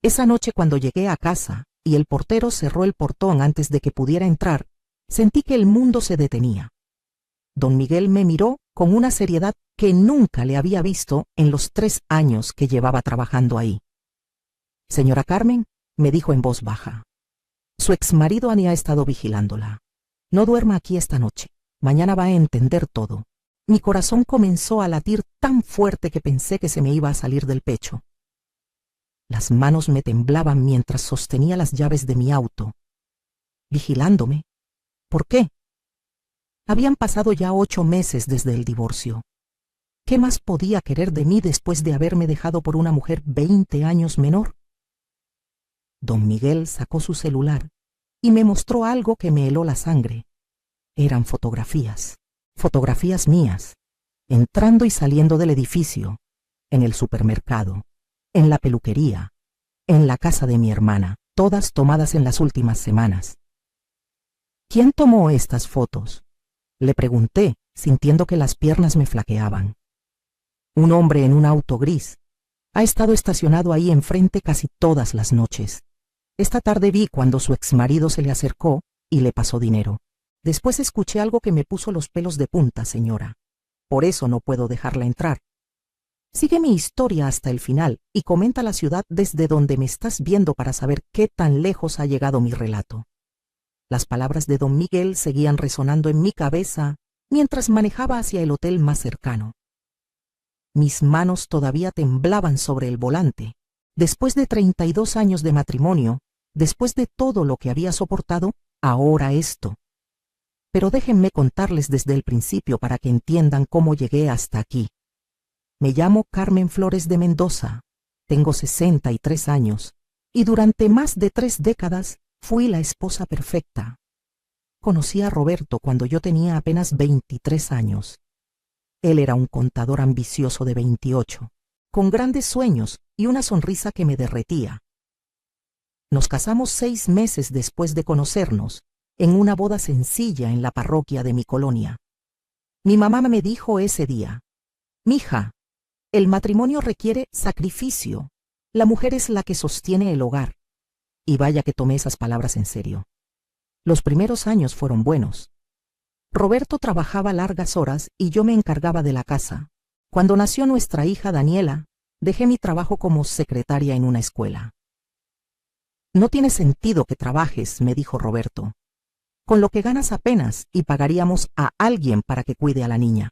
Esa noche cuando llegué a casa y el portero cerró el portón antes de que pudiera entrar, sentí que el mundo se detenía. Don Miguel me miró con una seriedad que nunca le había visto en los 3 años que llevaba trabajando ahí. «Señora Carmen», me dijo en voz baja, «su exmarido ha estado vigilándola. No duerma aquí esta noche. Mañana va a entender todo». Mi corazón comenzó a latir tan fuerte que pensé que se me iba a salir del pecho. Las manos me temblaban mientras sostenía las llaves de mi auto. ¿Vigilándome? ¿Por qué? Habían pasado ya 8 meses desde el divorcio. ¿Qué más podía querer de mí después de haberme dejado por una mujer 20 años menor? Don Miguel sacó su celular y me mostró algo que me heló la sangre. Eran fotografías mías, entrando y saliendo del edificio, en el supermercado, en la peluquería, en la casa de mi hermana, todas tomadas en las últimas semanas. ¿Quién tomó estas fotos?, le pregunté, sintiendo que las piernas me flaqueaban. Un hombre en un auto gris. Ha estado estacionado ahí enfrente casi todas las noches. Esta tarde vi cuando su exmarido se le acercó y le pasó dinero. Después escuché algo que me puso los pelos de punta, señora. Por eso no puedo dejarla entrar. Sigue mi historia hasta el final y comenta la ciudad desde donde me estás viendo para saber qué tan lejos ha llegado mi relato. Las palabras de don Miguel seguían resonando en mi cabeza mientras manejaba hacia el hotel más cercano. Mis manos todavía temblaban sobre el volante. Después de 32 años de matrimonio, después de todo lo que había soportado, ahora esto. Pero déjenme contarles desde el principio para que entiendan cómo llegué hasta aquí. Me llamo Carmen Flores de Mendoza, tengo 63 años, y durante más de 3 décadas fui la esposa perfecta. Conocí a Roberto cuando yo tenía apenas 23 años. Él era un contador ambicioso de 28, con grandes sueños y una sonrisa que me derretía. Nos casamos 6 meses después de conocernos, en una boda sencilla en la parroquia de mi colonia. Mi mamá me dijo ese día: «Mija, el matrimonio requiere sacrificio. La mujer es la que sostiene el hogar». Y vaya que tomé esas palabras en serio. Los primeros años fueron buenos. Roberto trabajaba largas horas y yo me encargaba de la casa. Cuando nació nuestra hija Daniela, dejé mi trabajo como secretaria en una escuela. «No tiene sentido que trabajes», me dijo Roberto. «Con lo que ganas apenas y pagaríamos a alguien para que cuide a la niña.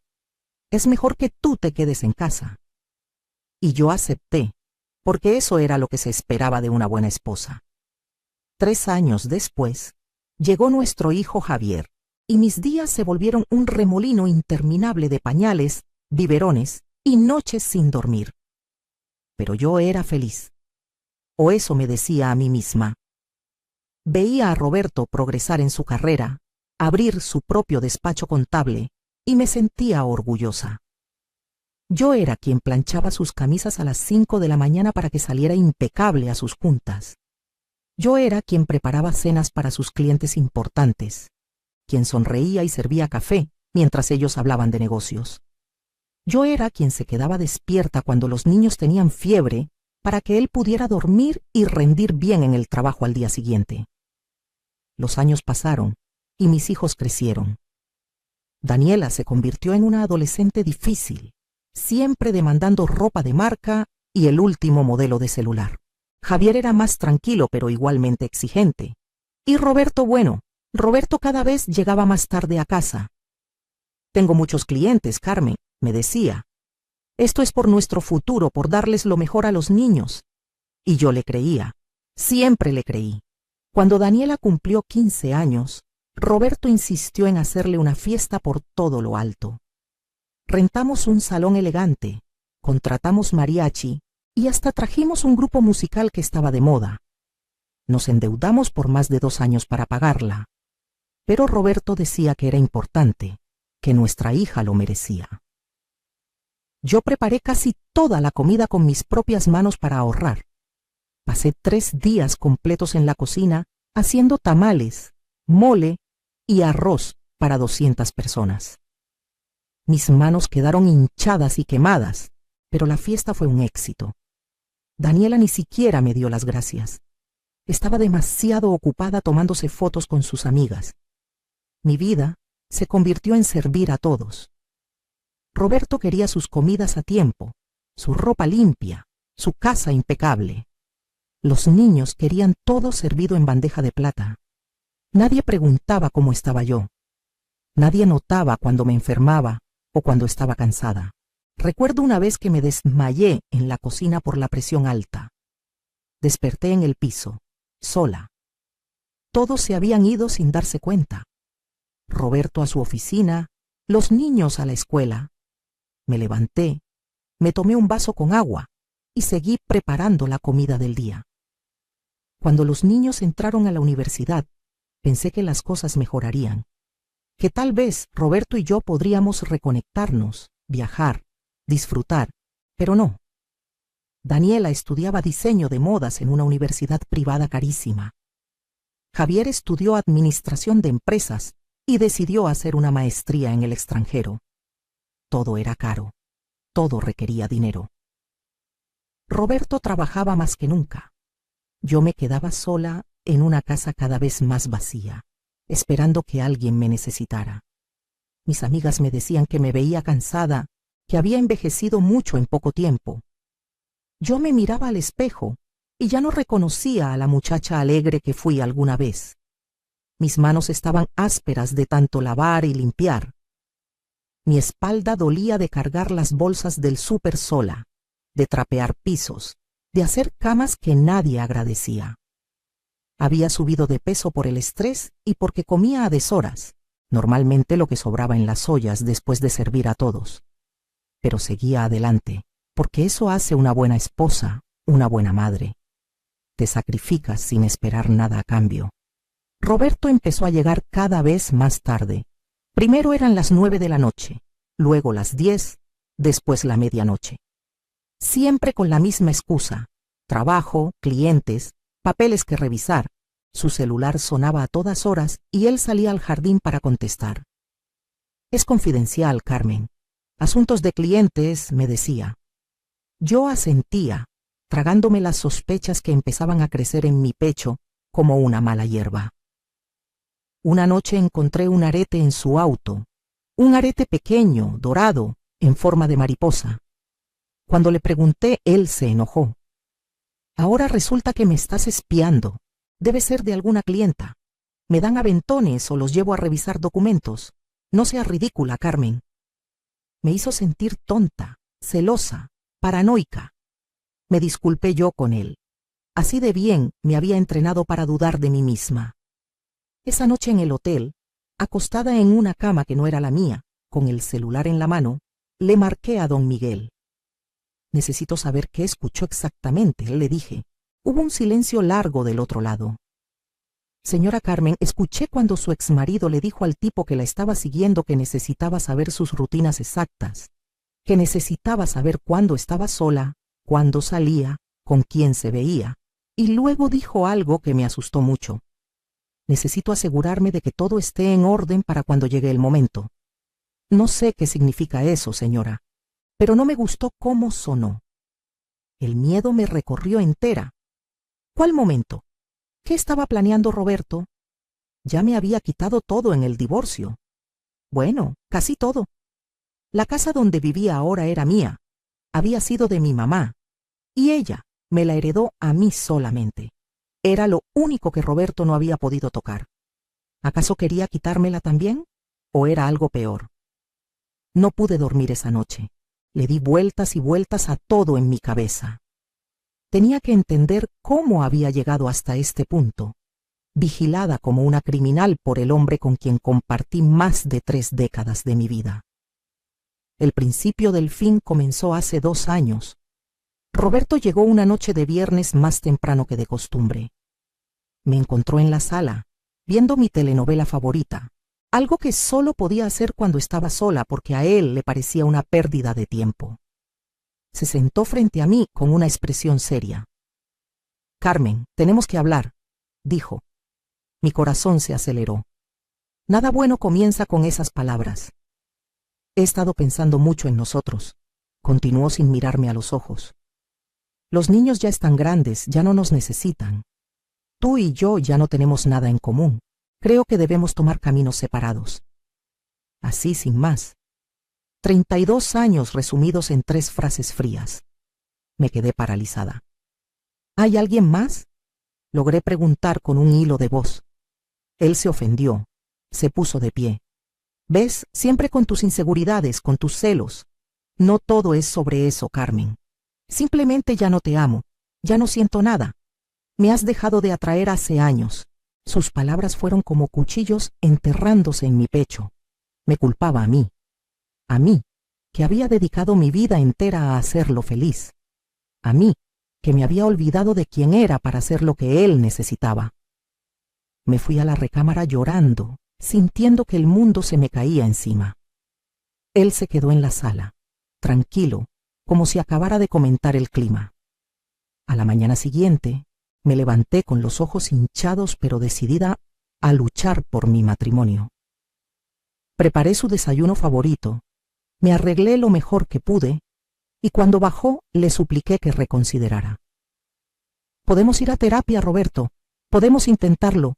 Es mejor que tú te quedes en casa». Y yo acepté, porque eso era lo que se esperaba de una buena esposa. 3 años después, llegó nuestro hijo Javier, y mis días se volvieron un remolino interminable de pañales, biberones y noches sin dormir. Pero yo era feliz. O eso me decía a mí misma. Veía a Roberto progresar en su carrera, abrir su propio despacho contable, y me sentía orgullosa. Yo era quien planchaba sus camisas a las 5 de la mañana para que saliera impecable a sus juntas. Yo era quien preparaba cenas para sus clientes importantes, quien sonreía y servía café mientras ellos hablaban de negocios. Yo era quien se quedaba despierta cuando los niños tenían fiebre para que él pudiera dormir y rendir bien en el trabajo al día siguiente. Los años pasaron y mis hijos crecieron. Daniela se convirtió en una adolescente difícil, siempre demandando ropa de marca y el último modelo de celular. Javier era más tranquilo pero igualmente exigente. Y Roberto, bueno, Roberto cada vez llegaba más tarde a casa. «Tengo muchos clientes, Carmen», me decía. «Esto es por nuestro futuro, por darles lo mejor a los niños». Y yo le creía, siempre le creí. Cuando Daniela cumplió 15 años, Roberto insistió en hacerle una fiesta por todo lo alto. Rentamos un salón elegante, contratamos mariachi y hasta trajimos un grupo musical que estaba de moda. Nos endeudamos por más de 2 años para pagarla, pero Roberto decía que era importante, que nuestra hija lo merecía. Yo preparé casi toda la comida con mis propias manos para ahorrar. Pasé 3 días completos en la cocina haciendo tamales, mole y arroz para 200 personas. Mis manos quedaron hinchadas y quemadas, pero la fiesta fue un éxito. Daniela ni siquiera me dio las gracias. Estaba demasiado ocupada tomándose fotos con sus amigas. Mi vida se convirtió en servir a todos. Roberto quería sus comidas a tiempo, su ropa limpia, su casa impecable. Los niños querían todo servido en bandeja de plata. Nadie preguntaba cómo estaba yo. Nadie notaba cuando me enfermaba o cuando estaba cansada. Recuerdo una vez que me desmayé en la cocina por la presión alta. Desperté en el piso, sola. Todos se habían ido sin darse cuenta. Roberto a su oficina, los niños a la escuela. Me levanté, me tomé un vaso con agua y seguí preparando la comida del día. Cuando los niños entraron a la universidad, pensé que las cosas mejorarían, que tal vez Roberto y yo podríamos reconectarnos, viajar, disfrutar, pero no. Daniela estudiaba diseño de modas en una universidad privada carísima. Javier estudió administración de empresas y decidió hacer una maestría en el extranjero. Todo era caro, todo requería dinero. Roberto trabajaba más que nunca. Yo me quedaba sola en una casa cada vez más vacía, esperando que alguien me necesitara. Mis amigas me decían que me veía cansada, que había envejecido mucho en poco tiempo. Yo me miraba al espejo y ya no reconocía a la muchacha alegre que fui alguna vez. Mis manos estaban ásperas de tanto lavar y limpiar. Mi espalda dolía de cargar las bolsas del súper sola, de trapear pisos, de hacer camas que nadie agradecía. Había subido de peso por el estrés y porque comía a deshoras, normalmente lo que sobraba en las ollas después de servir a todos. Pero seguía adelante, porque eso hace una buena esposa, una buena madre. Te sacrificas sin esperar nada a cambio. Roberto empezó a llegar cada vez más tarde. Primero eran las 9 de la noche, luego las 10, después la medianoche. Siempre con la misma excusa: trabajo, clientes, papeles que revisar. Su celular sonaba a todas horas y él salía al jardín para contestar. Es confidencial, Carmen. Asuntos de clientes, me decía. Yo asentía, tragándome las sospechas que empezaban a crecer en mi pecho como una mala hierba. Una noche encontré un arete en su auto, un arete pequeño, dorado, en forma de mariposa. Cuando le pregunté, él se enojó. Ahora resulta que me estás espiando. Debe ser de alguna clienta. Me dan aventones o los llevo a revisar documentos. No seas ridícula, Carmen. Me hizo sentir tonta, celosa, paranoica. Me disculpé yo con él. Así de bien me había entrenado para dudar de mí misma. Esa noche en el hotel, acostada en una cama que no era la mía, con el celular en la mano, le marqué a don Miguel. Necesito saber qué escuchó exactamente, le dije. Hubo un silencio largo del otro lado. Señora Carmen, escuché cuando su exmarido le dijo al tipo que la estaba siguiendo que necesitaba saber sus rutinas exactas, que necesitaba saber cuándo estaba sola, cuándo salía, con quién se veía, y luego dijo algo que me asustó mucho. Necesito asegurarme de que todo esté en orden para cuando llegue el momento. No sé qué significa eso, señora, pero no me gustó cómo sonó. El miedo me recorrió entera. ¿Cuál momento? ¿Qué estaba planeando Roberto? Ya me había quitado todo en el divorcio. Bueno, casi todo. La casa donde vivía ahora era mía. Había sido de mi mamá. Y ella me la heredó a mí solamente. Era lo único que Roberto no había podido tocar. ¿Acaso quería quitármela también? ¿O era algo peor? No pude dormir esa noche. Le di vueltas y vueltas a todo en mi cabeza. Tenía que entender cómo había llegado hasta este punto, vigilada como una criminal por el hombre con quien compartí más de 3 décadas de mi vida. El principio del fin comenzó hace 2 años. Roberto llegó una noche de viernes más temprano que de costumbre. Me encontró en la sala, viendo mi telenovela favorita, algo que solo podía hacer cuando estaba sola porque a él le parecía una pérdida de tiempo. Se sentó frente a mí con una expresión seria. Carmen, tenemos que hablar, dijo. Mi corazón se aceleró. Nada bueno comienza con esas palabras. He estado pensando mucho en nosotros, continuó sin mirarme a los ojos. Los niños ya están grandes, ya no nos necesitan. Tú y yo ya no tenemos nada en común. Creo que debemos tomar caminos separados. Así, sin más. 32 años resumidos en 3 frases frías. Me quedé paralizada. ¿Hay alguien más? Logré preguntar con un hilo de voz. Él se ofendió. Se puso de pie. ¿Ves? Siempre con tus inseguridades, con tus celos. No todo es sobre eso, Carmen. Simplemente ya no te amo. Ya no siento nada. Me has dejado de atraer hace años. Sus palabras fueron como cuchillos enterrándose en mi pecho. Me culpaba a mí, que había dedicado mi vida entera a hacerlo feliz. A mí, que me había olvidado de quién era para hacer lo que él necesitaba. Me fui a la recámara llorando, sintiendo que el mundo se me caía encima. Él se quedó en la sala, tranquilo, como si acabara de comentar el clima. A la mañana siguiente, me levanté con los ojos hinchados pero decidida a luchar por mi matrimonio. Preparé su desayuno favorito, me arreglé lo mejor que pude y cuando bajó le supliqué que reconsiderara. Podemos ir a terapia, Roberto, podemos intentarlo.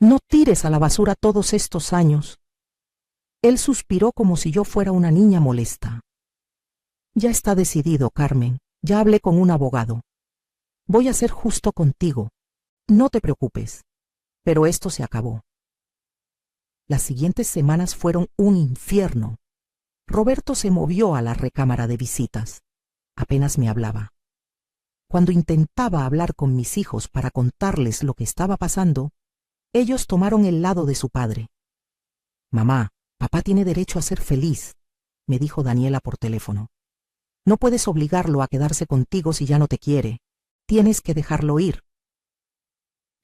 No tires a la basura todos estos años. Él suspiró como si yo fuera una niña molesta. Ya está decidido, Carmen, ya hablé con un abogado. Voy a ser justo contigo. No te preocupes. Pero esto se acabó. Las siguientes semanas fueron un infierno. Roberto se movió a la recámara de visitas. Apenas me hablaba. Cuando intentaba hablar con mis hijos para contarles lo que estaba pasando, ellos tomaron el lado de su padre. Mamá, papá tiene derecho a ser feliz, me dijo Daniela por teléfono. No puedes obligarlo a quedarse contigo si ya no te quiere. Tienes que dejarlo ir.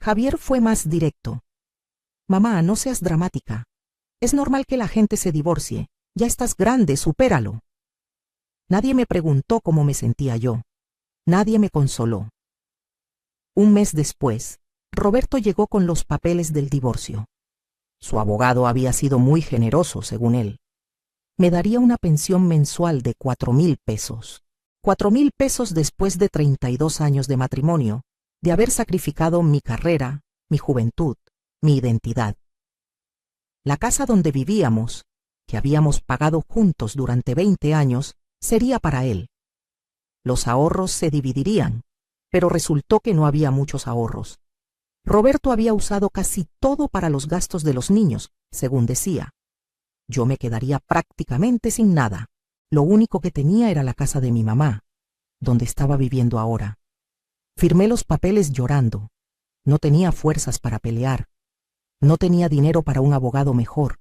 Javier fue más directo. Mamá, no seas dramática. Es normal que la gente se divorcie. Ya estás grande, supéralo. Nadie me preguntó cómo me sentía yo. Nadie me consoló. Un mes después, Roberto llegó con los papeles del divorcio. Su abogado había sido muy generoso, según él. Me daría una pensión mensual de 4,000 pesos. 4,000 pesos después de 32 años de matrimonio, de haber sacrificado mi carrera, mi juventud, mi identidad. La casa donde vivíamos, que habíamos pagado juntos durante 20 años, sería para él. Los ahorros se dividirían, pero resultó que no había muchos ahorros. Roberto había usado casi todo para los gastos de los niños, según decía. Yo me quedaría prácticamente sin nada. Lo único que tenía era la casa de mi mamá, donde estaba viviendo ahora. Firmé los papeles llorando. No tenía fuerzas para pelear. No tenía dinero para un abogado mejor.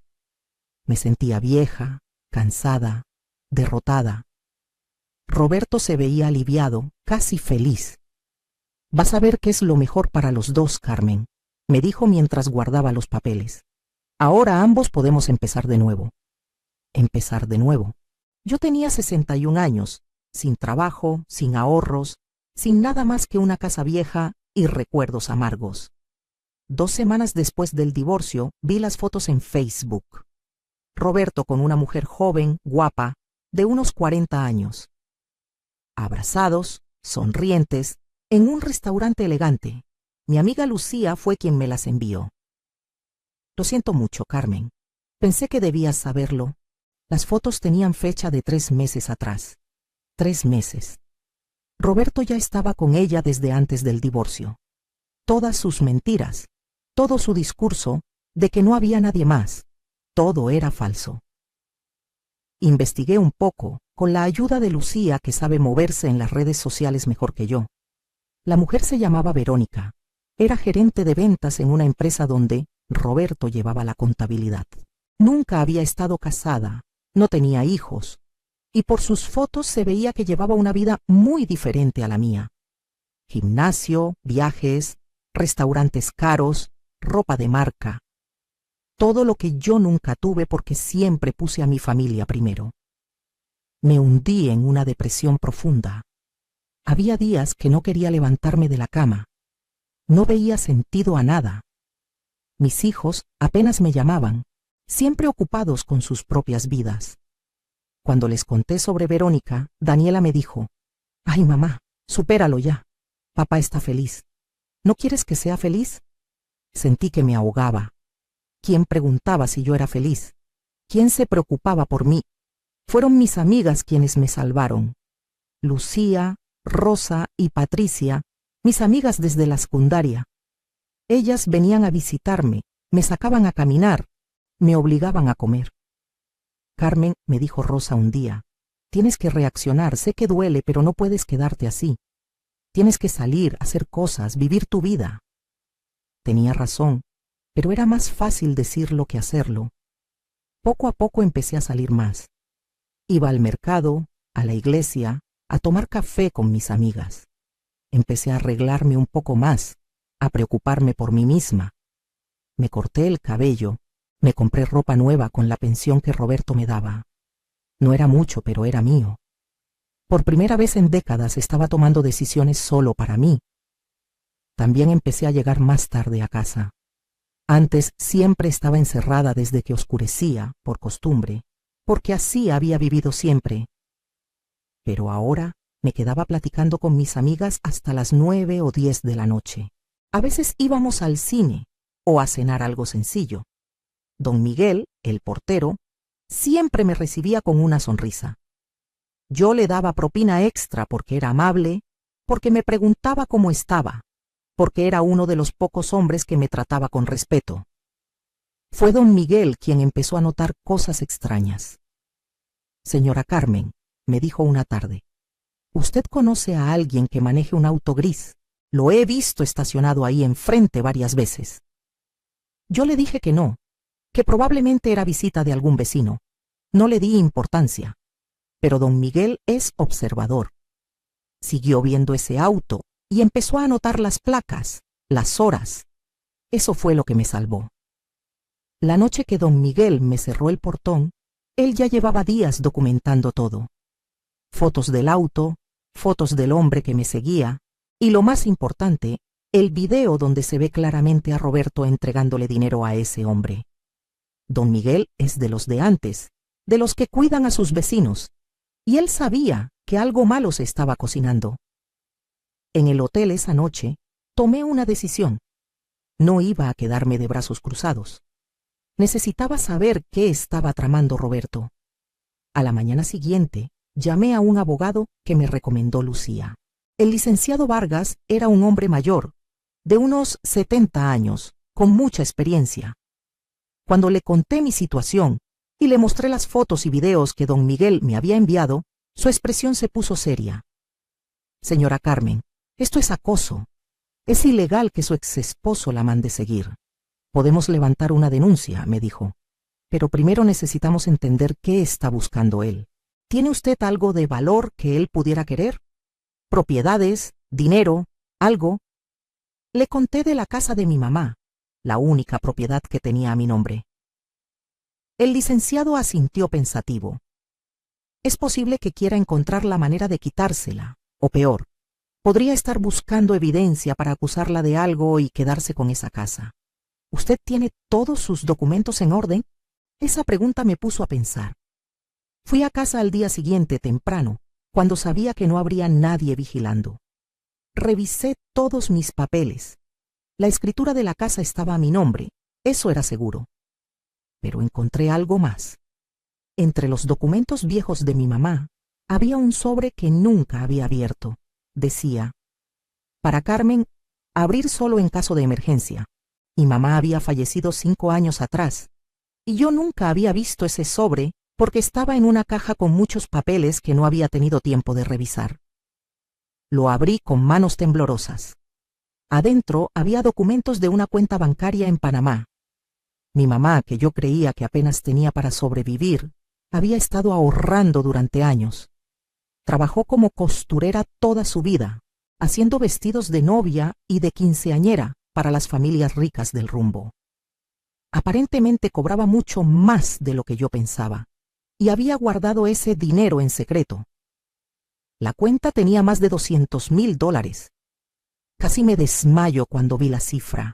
Me sentía vieja, cansada, derrotada. Roberto se veía aliviado, casi feliz. Vas a ver qué es lo mejor para los dos, Carmen, me dijo mientras guardaba los papeles. Ahora ambos podemos empezar de nuevo. Empezar de nuevo. Yo tenía 61 años, sin trabajo, sin ahorros, sin nada más que una casa vieja y recuerdos amargos. 2 semanas después del divorcio, vi las fotos en Facebook. Roberto con una mujer joven, guapa, de unos 40 años. Abrazados, sonrientes, en un restaurante elegante. Mi amiga Lucía fue quien me las envió. Lo siento mucho, Carmen. Pensé que debías saberlo. Las fotos tenían fecha de 3 meses atrás. 3 meses. Roberto ya estaba con ella desde antes del divorcio. Todas sus mentiras, todo su discurso de que no había nadie más, todo era falso. Investigué un poco, con la ayuda de Lucía, que sabe moverse en las redes sociales mejor que yo. La mujer se llamaba Verónica. Era gerente de ventas en una empresa donde Roberto llevaba la contabilidad. Nunca había estado casada, no tenía hijos, y por sus fotos se veía que llevaba una vida muy diferente a la mía. Gimnasio, viajes, restaurantes caros, ropa de marca. Todo lo que yo nunca tuve porque siempre puse a mi familia primero. Me hundí en una depresión profunda. Había días que no quería levantarme de la cama. No veía sentido a nada. Mis hijos apenas me llamaban, siempre ocupados con sus propias vidas. Cuando les conté sobre Verónica, Daniela me dijo: «Ay, mamá, Supéralo ya. Papá está feliz. ¿No quieres que sea feliz? Sentí que me ahogaba. ¿Quién preguntaba si yo era feliz? ¿Quién se preocupaba por mí? Fueron mis amigas quienes me salvaron. Lucía, Rosa y Patricia, mis amigas desde la secundaria. Ellas venían a visitarme, me sacaban a caminar, me obligaban a comer. Carmen, me dijo Rosa un día, tienes que reaccionar, sé que duele, pero no puedes quedarte así. Tienes que salir, hacer cosas, vivir tu vida. Tenía razón, pero era más fácil decirlo que hacerlo. Poco a poco empecé a salir más. Iba al mercado, a la iglesia, a tomar café con mis amigas. Empecé a arreglarme un poco más, a preocuparme por mí misma. Me corté el cabello, me compré ropa nueva con la pensión que Roberto me daba. No era mucho, pero era mío. Por primera vez en décadas estaba tomando decisiones solo para mí. También empecé a llegar más tarde a casa. Antes siempre estaba encerrada desde que oscurecía, por costumbre, porque así había vivido siempre. Pero ahora me quedaba platicando con mis amigas hasta las 9 o 10 de la noche. A veces íbamos al cine o a cenar algo sencillo. Don Miguel, el portero, siempre me recibía con una sonrisa. Yo le daba propina extra porque era amable, porque me preguntaba cómo estaba, porque era uno de los pocos hombres que me trataba con respeto. Fue don Miguel quien empezó a notar cosas extrañas. Señora Carmen, me dijo una tarde, ¿usted conoce a alguien que maneje un auto gris? Lo he visto estacionado ahí enfrente varias veces. Yo le dije que no, que probablemente era visita de algún vecino. No le di importancia. Pero don Miguel es observador. Siguió viendo ese auto y empezó a anotar las placas, las horas. Eso fue lo que me salvó. La noche que don Miguel me cerró el portón, él ya llevaba días documentando todo. Fotos del auto, fotos del hombre que me seguía, y lo más importante, el video donde se ve claramente a Roberto entregándole dinero a ese hombre. Don Miguel es de los de antes, de los que cuidan a sus vecinos, y él sabía que algo malo se estaba cocinando. En el hotel esa noche, tomé una decisión. No iba a quedarme de brazos cruzados. Necesitaba saber qué estaba tramando Roberto. A la mañana siguiente, llamé a un abogado que me recomendó Lucía. El licenciado Vargas era un hombre mayor, de unos 70 años, con mucha experiencia. Cuando le conté mi situación y le mostré las fotos y videos que don Miguel me había enviado, su expresión se puso seria. Señora Carmen, esto es acoso. Es ilegal que su exesposo la mande seguir. Podemos levantar una denuncia, me dijo. Pero primero necesitamos entender qué está buscando él. ¿Tiene usted algo de valor que él pudiera querer? ¿Propiedades? ¿Dinero? ¿Algo? Le conté de la casa de mi mamá, la única propiedad que tenía a mi nombre. El licenciado asintió pensativo. Es posible que quiera encontrar la manera de quitársela, o peor, podría estar buscando evidencia para acusarla de algo y quedarse con esa casa. ¿Usted tiene todos sus documentos en orden? Esa pregunta me puso a pensar. Fui a casa al día siguiente temprano, cuando sabía que no habría nadie vigilando. Revisé todos mis papeles. La escritura de la casa estaba a mi nombre, eso era seguro. Pero encontré algo más. Entre los documentos viejos de mi mamá, había un sobre que nunca había abierto. Decía, para Carmen, abrir solo en caso de emergencia. Mi mamá había fallecido 5 años atrás, y yo nunca había visto ese sobre porque estaba en una caja con muchos papeles que no había tenido tiempo de revisar. Lo abrí con manos temblorosas. Adentro había documentos de una cuenta bancaria en Panamá. Mi mamá, que yo creía que apenas tenía para sobrevivir, había estado ahorrando durante años. Trabajó como costurera toda su vida, haciendo vestidos de novia y de quinceañera para las familias ricas del rumbo. Aparentemente cobraba mucho más de lo que yo pensaba, y había guardado ese dinero en secreto. La cuenta tenía más de $200,000. Casi me desmayo cuando vi la cifra.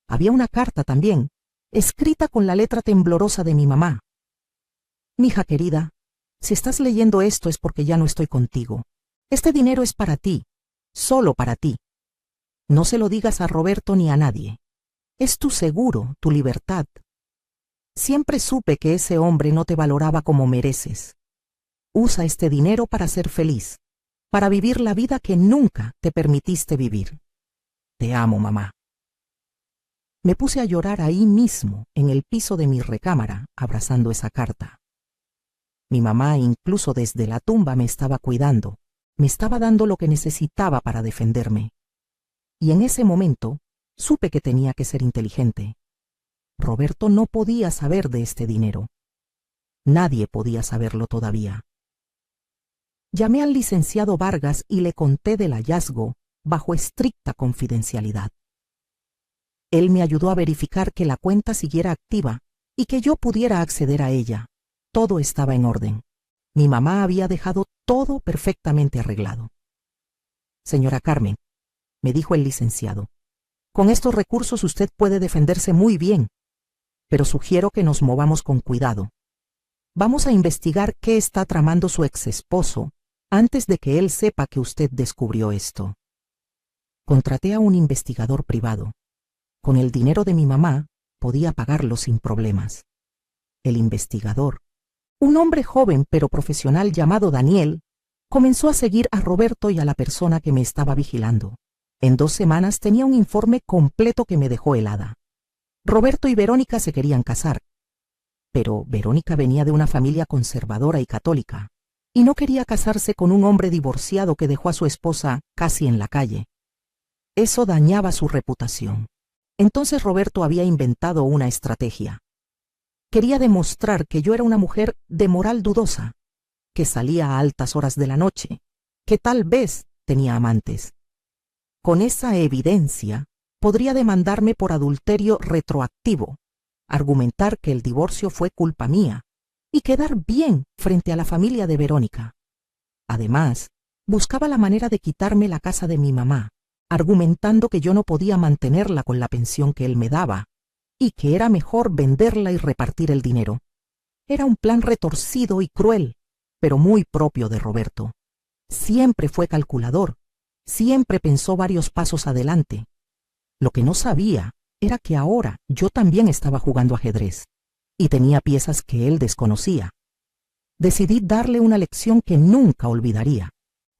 Había una carta también, escrita con la letra temblorosa de mi mamá. Mija querida, si estás leyendo esto es porque ya no estoy contigo. Este dinero es para ti, solo para ti. No se lo digas a Roberto ni a nadie. Es tu seguro, tu libertad. Siempre supe que ese hombre no te valoraba como mereces. Usa este dinero para ser feliz, para vivir la vida que nunca te permitiste vivir. Te amo, mamá. Me puse a llorar ahí mismo, en el piso de mi recámara, abrazando esa carta. Mi mamá, incluso desde la tumba, me estaba cuidando, me estaba dando lo que necesitaba para defenderme. Y en ese momento, supe que tenía que ser inteligente. Roberto no podía saber de este dinero. Nadie podía saberlo todavía. Llamé al licenciado Vargas y le conté del hallazgo bajo estricta confidencialidad. Él me ayudó a verificar que la cuenta siguiera activa y que yo pudiera acceder a ella. Todo estaba en orden. Mi mamá había dejado todo perfectamente arreglado. Señora Carmen, me dijo el licenciado, con estos recursos usted puede defenderse muy bien, pero sugiero que nos movamos con cuidado. Vamos a investigar qué está tramando su exesposo antes de que él sepa que usted descubrió esto. Contraté a un investigador privado. Con el dinero de mi mamá podía pagarlo sin problemas. El investigador, un hombre joven pero profesional llamado Daniel, comenzó a seguir a Roberto y a la persona que me estaba vigilando. En 2 semanas tenía un informe completo que me dejó helada. Roberto y Verónica se querían casar, pero Verónica venía de una familia conservadora y católica, y no quería casarse con un hombre divorciado que dejó a su esposa casi en la calle. Eso dañaba su reputación. Entonces Roberto había inventado una estrategia. Quería demostrar que yo era una mujer de moral dudosa, que salía a altas horas de la noche, que tal vez tenía amantes. Con esa evidencia, podría demandarme por adulterio retroactivo, argumentar que el divorcio fue culpa mía y quedar bien frente a la familia de Verónica. Además, buscaba la manera de quitarme la casa de mi mamá, argumentando que yo no podía mantenerla con la pensión que él me daba y que era mejor venderla y repartir el dinero. Era un plan retorcido y cruel, pero muy propio de Roberto. Siempre fue calculador, siempre pensó varios pasos adelante. Lo que no sabía era que ahora yo también estaba jugando ajedrez y tenía piezas que él desconocía. Decidí darle una lección que nunca olvidaría,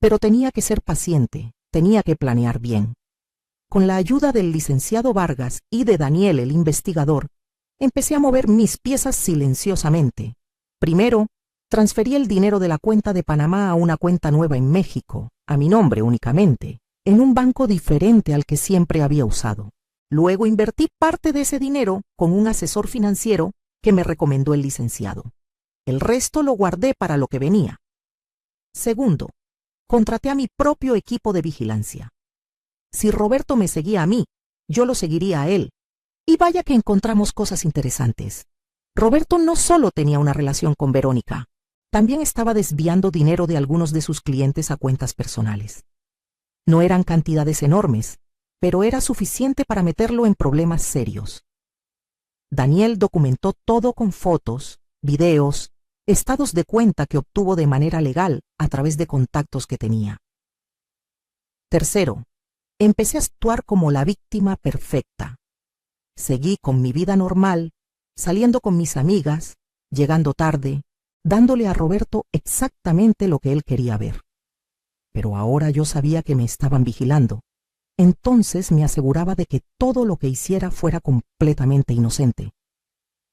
pero tenía que ser paciente, tenía que planear bien. Con la ayuda del licenciado Vargas y de Daniel, el investigador, empecé a mover mis piezas silenciosamente. Primero, transferí el dinero de la cuenta de Panamá a una cuenta nueva en México, a mi nombre únicamente, en un banco diferente al que siempre había usado. Luego invertí parte de ese dinero con un asesor financiero que me recomendó el licenciado. El resto lo guardé para lo que venía. Segundo, contraté a mi propio equipo de vigilancia. Si Roberto me seguía a mí, yo lo seguiría a él. Y vaya que encontramos cosas interesantes. Roberto no solo tenía una relación con Verónica, también estaba desviando dinero de algunos de sus clientes a cuentas personales. No eran cantidades enormes, pero era suficiente para meterlo en problemas serios. Daniel documentó todo con fotos, videos, estados de cuenta que obtuvo de manera legal a través de contactos que tenía. Tercero, empecé a actuar como la víctima perfecta. Seguí con mi vida normal, saliendo con mis amigas, llegando tarde, dándole a Roberto exactamente lo que él quería ver. Pero ahora yo sabía que me estaban vigilando. Entonces me aseguraba de que todo lo que hiciera fuera completamente inocente.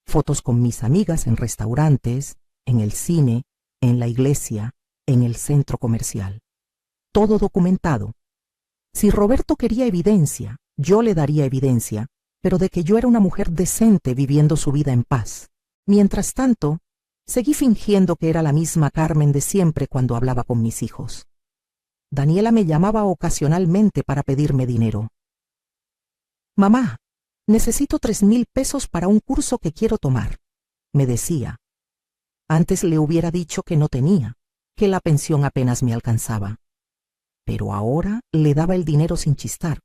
Fotos con mis amigas en restaurantes, en el cine, en la iglesia, en el centro comercial. Todo documentado. Si Roberto quería evidencia, yo le daría evidencia, pero de que yo era una mujer decente viviendo su vida en paz. Mientras tanto, seguí fingiendo que era la misma Carmen de siempre cuando hablaba con mis hijos. Daniela me llamaba ocasionalmente para pedirme dinero. «Mamá, necesito 3,000 pesos para un curso que quiero tomar», me decía. Antes le hubiera dicho que no tenía, que la pensión apenas me alcanzaba. Pero ahora le daba el dinero sin chistar.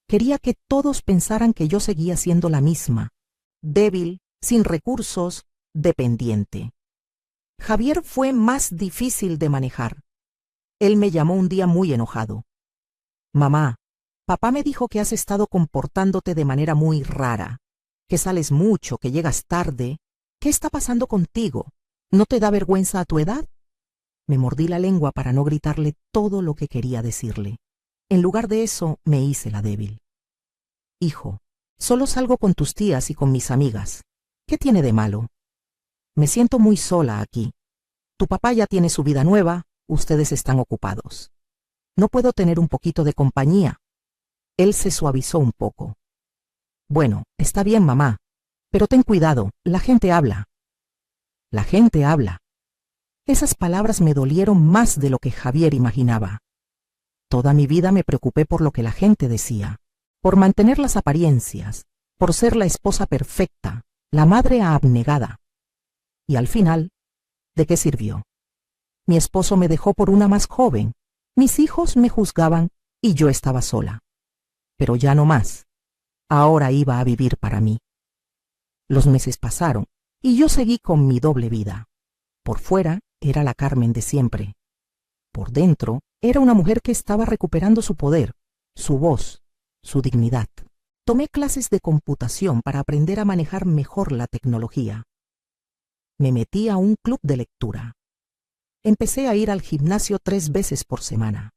Quería que todos pensaran que yo seguía siendo la misma, débil, sin recursos, dependiente. Javier fue más difícil de manejar. Él me llamó un día muy enojado. Mamá, papá me dijo que has estado comportándote de manera muy rara, que sales mucho, que llegas tarde. ¿Qué está pasando contigo? ¿No te da vergüenza a tu edad? Me mordí la lengua para no gritarle todo lo que quería decirle. En lugar de eso, me hice la débil. Hijo, solo salgo con tus tías y con mis amigas. ¿Qué tiene de malo? Me siento muy sola aquí. Tu papá ya tiene su vida nueva, ustedes están ocupados. ¿No puedo tener un poquito de compañía? Él se suavizó un poco. Bueno, está bien, mamá, pero ten cuidado, la gente habla. La gente habla. Esas palabras me dolieron más de lo que Javier imaginaba. Toda mi vida me preocupé por lo que la gente decía, por mantener las apariencias, por ser la esposa perfecta, la madre abnegada. Y al final, ¿de qué sirvió? Mi esposo me dejó por una más joven, mis hijos me juzgaban y yo estaba sola. Pero ya no más. Ahora iba a vivir para mí. Los meses pasaron y yo seguí con mi doble vida. Por fuera era la Carmen de siempre. Por dentro era una mujer que estaba recuperando su poder, su voz, su dignidad. Tomé clases de computación para aprender a manejar mejor la tecnología. Me metí a un club de lectura. Empecé a ir al gimnasio 3 veces por semana.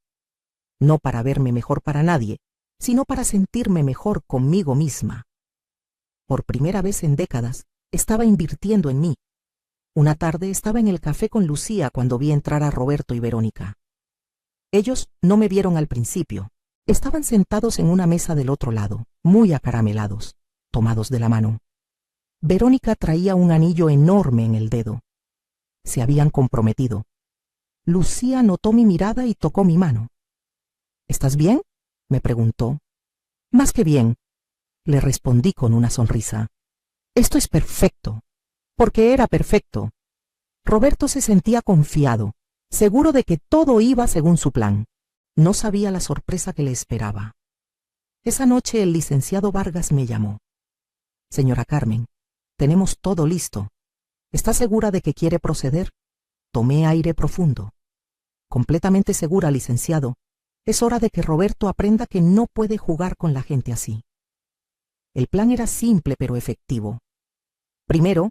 No para verme mejor para nadie, sino para sentirme mejor conmigo misma. Por primera vez en décadas, estaba invirtiendo en mí. Una tarde estaba en el café con Lucía cuando vi entrar a Roberto y Verónica. Ellos no me vieron al principio. Estaban sentados en una mesa del otro lado, muy acaramelados, tomados de la mano. Verónica traía un anillo enorme en el dedo. Se habían comprometido. Lucía notó mi mirada y tocó mi mano. ¿Estás bien?, me preguntó. Más que bien, le respondí con una sonrisa. Esto es perfecto, porque era perfecto. Roberto se sentía confiado, seguro de que todo iba según su plan. No sabía la sorpresa que le esperaba. Esa noche el licenciado Vargas me llamó. Señora Carmen, tenemos todo listo. ¿Está segura de que quiere proceder? Tomé aire profundo. Completamente segura, licenciado. Es hora de que Roberto aprenda que no puede jugar con la gente así. El plan era simple pero efectivo. Primero,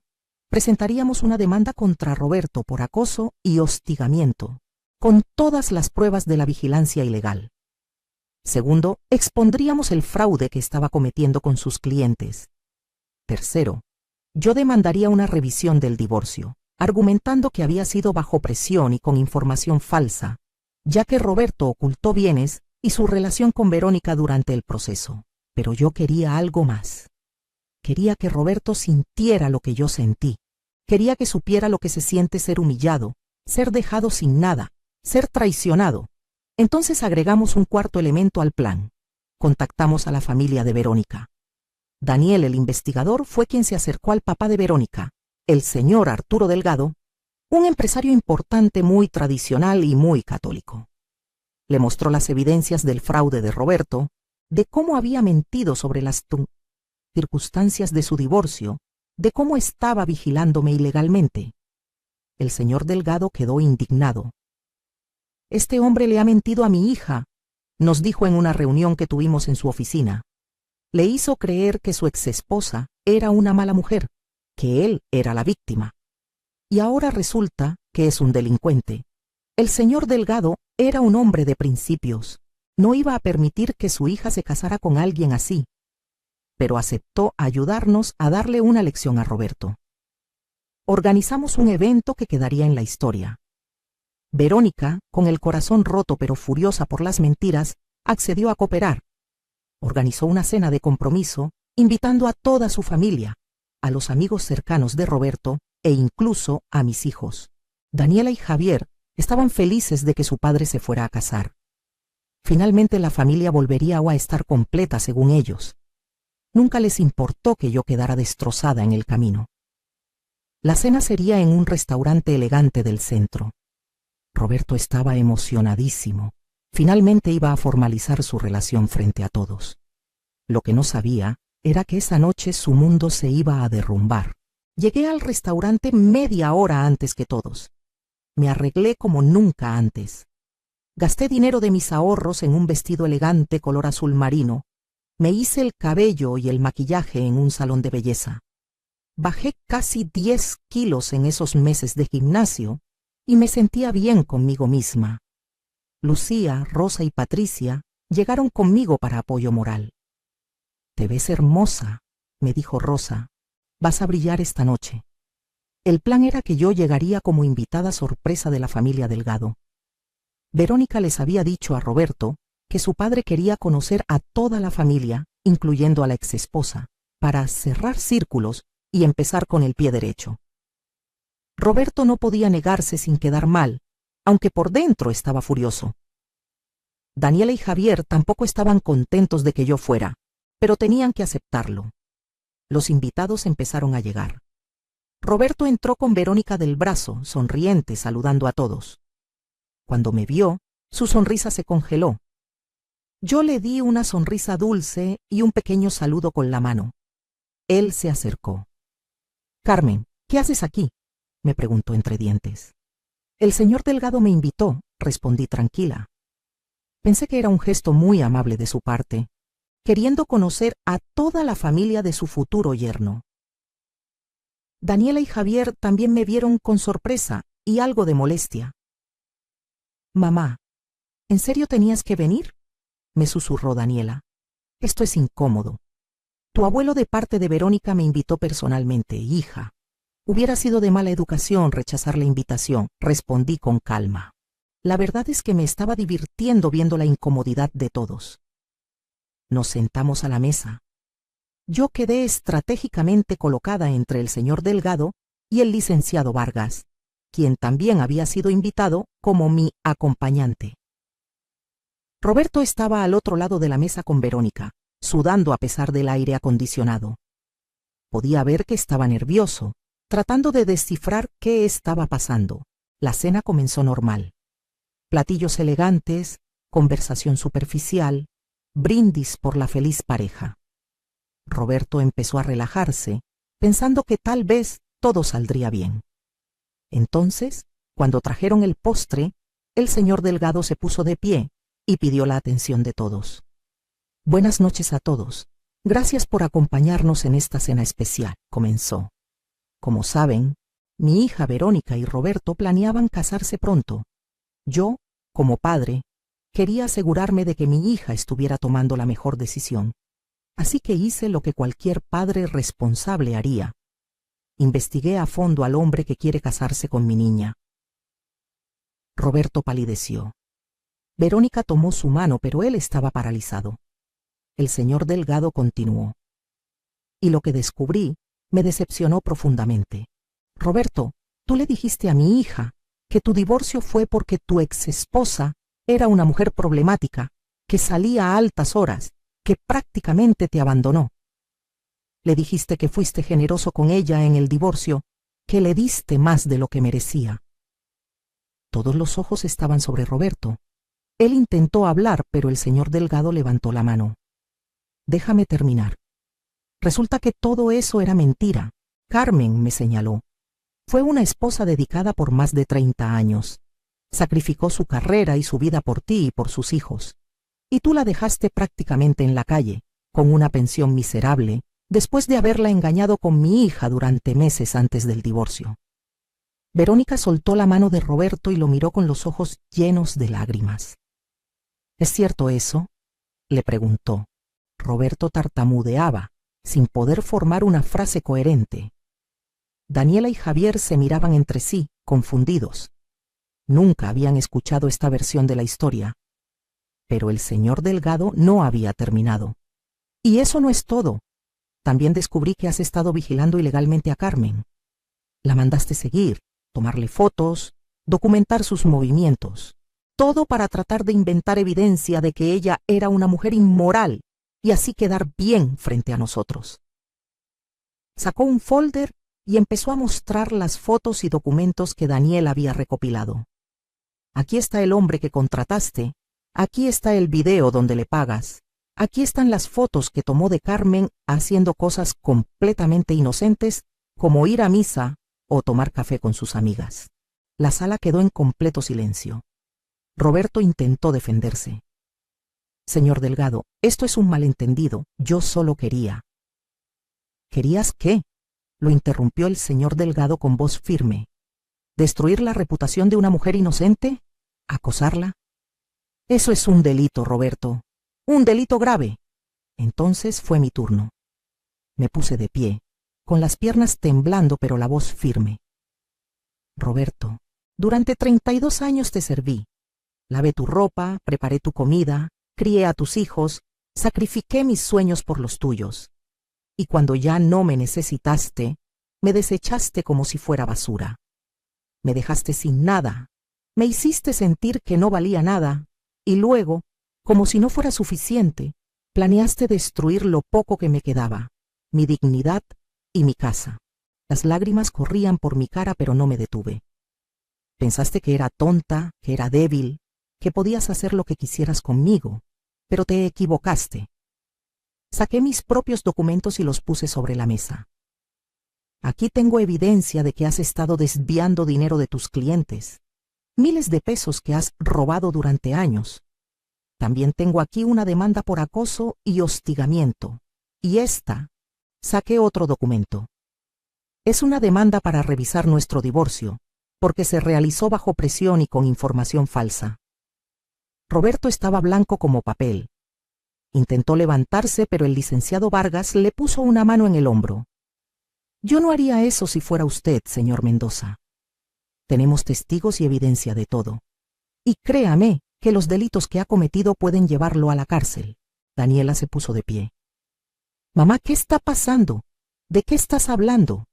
presentaríamos una demanda contra Roberto por acoso y hostigamiento, con todas las pruebas de la vigilancia ilegal. Segundo, expondríamos el fraude que estaba cometiendo con sus clientes. Tercero, yo demandaría una revisión del divorcio, argumentando que había sido bajo presión y con información falsa, ya que Roberto ocultó bienes y su relación con Verónica durante el proceso. Pero yo quería algo más. Quería que Roberto sintiera lo que yo sentí. Quería que supiera lo que se siente ser humillado, ser dejado sin nada, ser traicionado. Entonces agregamos un cuarto elemento al plan. Contactamos a la familia de Verónica. Daniel, el investigador, fue quien se acercó al papá de Verónica, el señor Arturo Delgado, un empresario importante, muy tradicional y muy católico. Le mostró las evidencias del fraude de Roberto, de cómo había mentido sobre las circunstancias de su divorcio, de cómo estaba vigilándome ilegalmente. El señor Delgado quedó indignado. Este hombre le ha mentido a mi hija, nos dijo en una reunión que tuvimos en su oficina. Le hizo creer que su exesposa era una mala mujer, que él era la víctima. Y ahora resulta que es un delincuente. El señor Delgado era un hombre de principios. No iba a permitir que su hija se casara con alguien así, pero aceptó ayudarnos a darle una lección a Roberto. Organizamos un evento que quedaría en la historia. Verónica, con el corazón roto pero furiosa por las mentiras, accedió a cooperar. Organizó una cena de compromiso, invitando a toda su familia, a los amigos cercanos de Roberto e incluso a mis hijos. Daniela y Javier estaban felices de que su padre se fuera a casar. Finalmente la familia volvería a estar completa según ellos. Nunca les importó que yo quedara destrozada en el camino. La cena sería en un restaurante elegante del centro. Roberto estaba emocionadísimo. Finalmente iba a formalizar su relación frente a todos. Lo que no sabía era que esa noche su mundo se iba a derrumbar. Llegué al restaurante media hora antes que todos. Me arreglé como nunca antes. Gasté dinero de mis ahorros en un vestido elegante color azul marino. Me hice el cabello y el maquillaje en un salón de belleza. Bajé casi 10 kilos en esos meses de gimnasio y me sentía bien conmigo misma. Lucía, Rosa y Patricia llegaron conmigo para apoyo moral. «Te ves hermosa», me dijo Rosa. «Vas a brillar esta noche». El plan era que yo llegaría como invitada sorpresa de la familia Delgado. Verónica les había dicho a Roberto que su padre quería conocer a toda la familia, incluyendo a la exesposa, para cerrar círculos y empezar con el pie derecho. Roberto no podía negarse sin quedar mal, aunque por dentro estaba furioso. Daniela y Javier tampoco estaban contentos de que yo fuera, pero tenían que aceptarlo. Los invitados empezaron a llegar. Roberto entró con Verónica del brazo, sonriente, saludando a todos. Cuando me vio, su sonrisa se congeló. Yo le di una sonrisa dulce y un pequeño saludo con la mano. Él se acercó. «Carmen, ¿qué haces aquí?», me preguntó entre dientes. «El señor Delgado me invitó», respondí tranquila. Pensé que era un gesto muy amable de su parte, queriendo conocer a toda la familia de su futuro yerno. Daniela y Javier también me vieron con sorpresa y algo de molestia. «Mamá, ¿en serio tenías que venir?», me susurró Daniela. «Esto es incómodo. Tu abuelo de parte de Verónica me invitó personalmente, hija. Hubiera sido de mala educación rechazar la invitación», respondí con calma. La verdad es que me estaba divirtiendo viendo la incomodidad de todos. Nos sentamos a la mesa. Yo quedé estratégicamente colocada entre el señor Delgado y el licenciado Vargas, quien también había sido invitado como mi acompañante. Roberto estaba al otro lado de la mesa con Verónica, sudando a pesar del aire acondicionado. Podía ver que estaba nervioso, tratando de descifrar qué estaba pasando. La cena comenzó normal. Platillos elegantes, conversación superficial, brindis por la feliz pareja. Roberto empezó a relajarse, pensando que tal vez todo saldría bien. Entonces, cuando trajeron el postre, el señor Delgado se puso de pie y pidió la atención de todos. «Buenas noches a todos. Gracias por acompañarnos en esta cena especial», comenzó. «Como saben, mi hija Verónica y Roberto planeaban casarse pronto. Yo, como padre, quería asegurarme de que mi hija estuviera tomando la mejor decisión. Así que hice lo que cualquier padre responsable haría. Investigué a fondo al hombre que quiere casarse con mi niña». Roberto palideció. Verónica tomó su mano, pero él estaba paralizado. El señor Delgado continuó. «Y lo que descubrí me decepcionó profundamente. Roberto, tú le dijiste a mi hija que tu divorcio fue porque tu exesposa era una mujer problemática, que salía a altas horas, que prácticamente te abandonó. Le dijiste que fuiste generoso con ella en el divorcio, que le diste más de lo que merecía». Todos los ojos estaban sobre Roberto. Él intentó hablar, pero el señor Delgado levantó la mano. «Déjame terminar. Resulta que todo eso era mentira. Carmen», me señaló, «fue una esposa dedicada por más de 30 años. Sacrificó su carrera y su vida por ti y por sus hijos. Y tú la dejaste prácticamente en la calle, con una pensión miserable, después de haberla engañado con mi hija durante meses antes del divorcio». Verónica soltó la mano de Roberto y lo miró con los ojos llenos de lágrimas. «¿Es cierto eso?», le preguntó. Roberto tartamudeaba, sin poder formar una frase coherente. Daniela y Javier se miraban entre sí, confundidos. Nunca habían escuchado esta versión de la historia. Pero el señor Delgado no había terminado. «Y eso no es todo. También descubrí que has estado vigilando ilegalmente a Carmen. La mandaste seguir, tomarle fotos, documentar sus movimientos. Todo para tratar de inventar evidencia de que ella era una mujer inmoral y así quedar bien frente a nosotros». Sacó un folder y empezó a mostrar las fotos y documentos que Daniel había recopilado. «Aquí está el hombre que contrataste, aquí está el video donde le pagas, aquí están las fotos que tomó de Carmen haciendo cosas completamente inocentes como ir a misa o tomar café con sus amigas». La sala quedó en completo silencio. Roberto intentó defenderse. Señor Delgado, esto es un malentendido, yo solo quería. ¿Querías qué? Lo interrumpió el señor Delgado con voz firme. ¿Destruir la reputación de una mujer inocente? ¿Acosarla? Eso es un delito, Roberto. Un delito grave. Entonces fue mi turno. Me puse de pie, con las piernas temblando pero la voz firme. Roberto, durante 32 años te serví. Lavé tu ropa, preparé tu comida, crié a tus hijos, sacrifiqué mis sueños por los tuyos. Y cuando ya no me necesitaste, me desechaste como si fuera basura. Me dejaste sin nada, me hiciste sentir que no valía nada, y luego, como si no fuera suficiente, planeaste destruir lo poco que me quedaba, mi dignidad y mi casa. Las lágrimas corrían por mi cara, pero no me detuve. Pensaste que era tonta, que era débil, que podías hacer lo que quisieras conmigo, pero te equivocaste. Saqué mis propios documentos y los puse sobre la mesa. Aquí tengo evidencia de que has estado desviando dinero de tus clientes, miles de pesos que has robado durante años. También tengo aquí una demanda por acoso y hostigamiento. Y saqué otro documento. Es una demanda para revisar nuestro divorcio, porque se realizó bajo presión y con información falsa. Roberto estaba blanco como papel. Intentó levantarse, pero el licenciado Vargas le puso una mano en el hombro. Yo no haría eso si fuera usted, señor Mendoza. Tenemos testigos y evidencia de todo. Y créame que los delitos que ha cometido pueden llevarlo a la cárcel. Daniela se puso de pie. Mamá, ¿qué está pasando? ¿De qué estás hablando?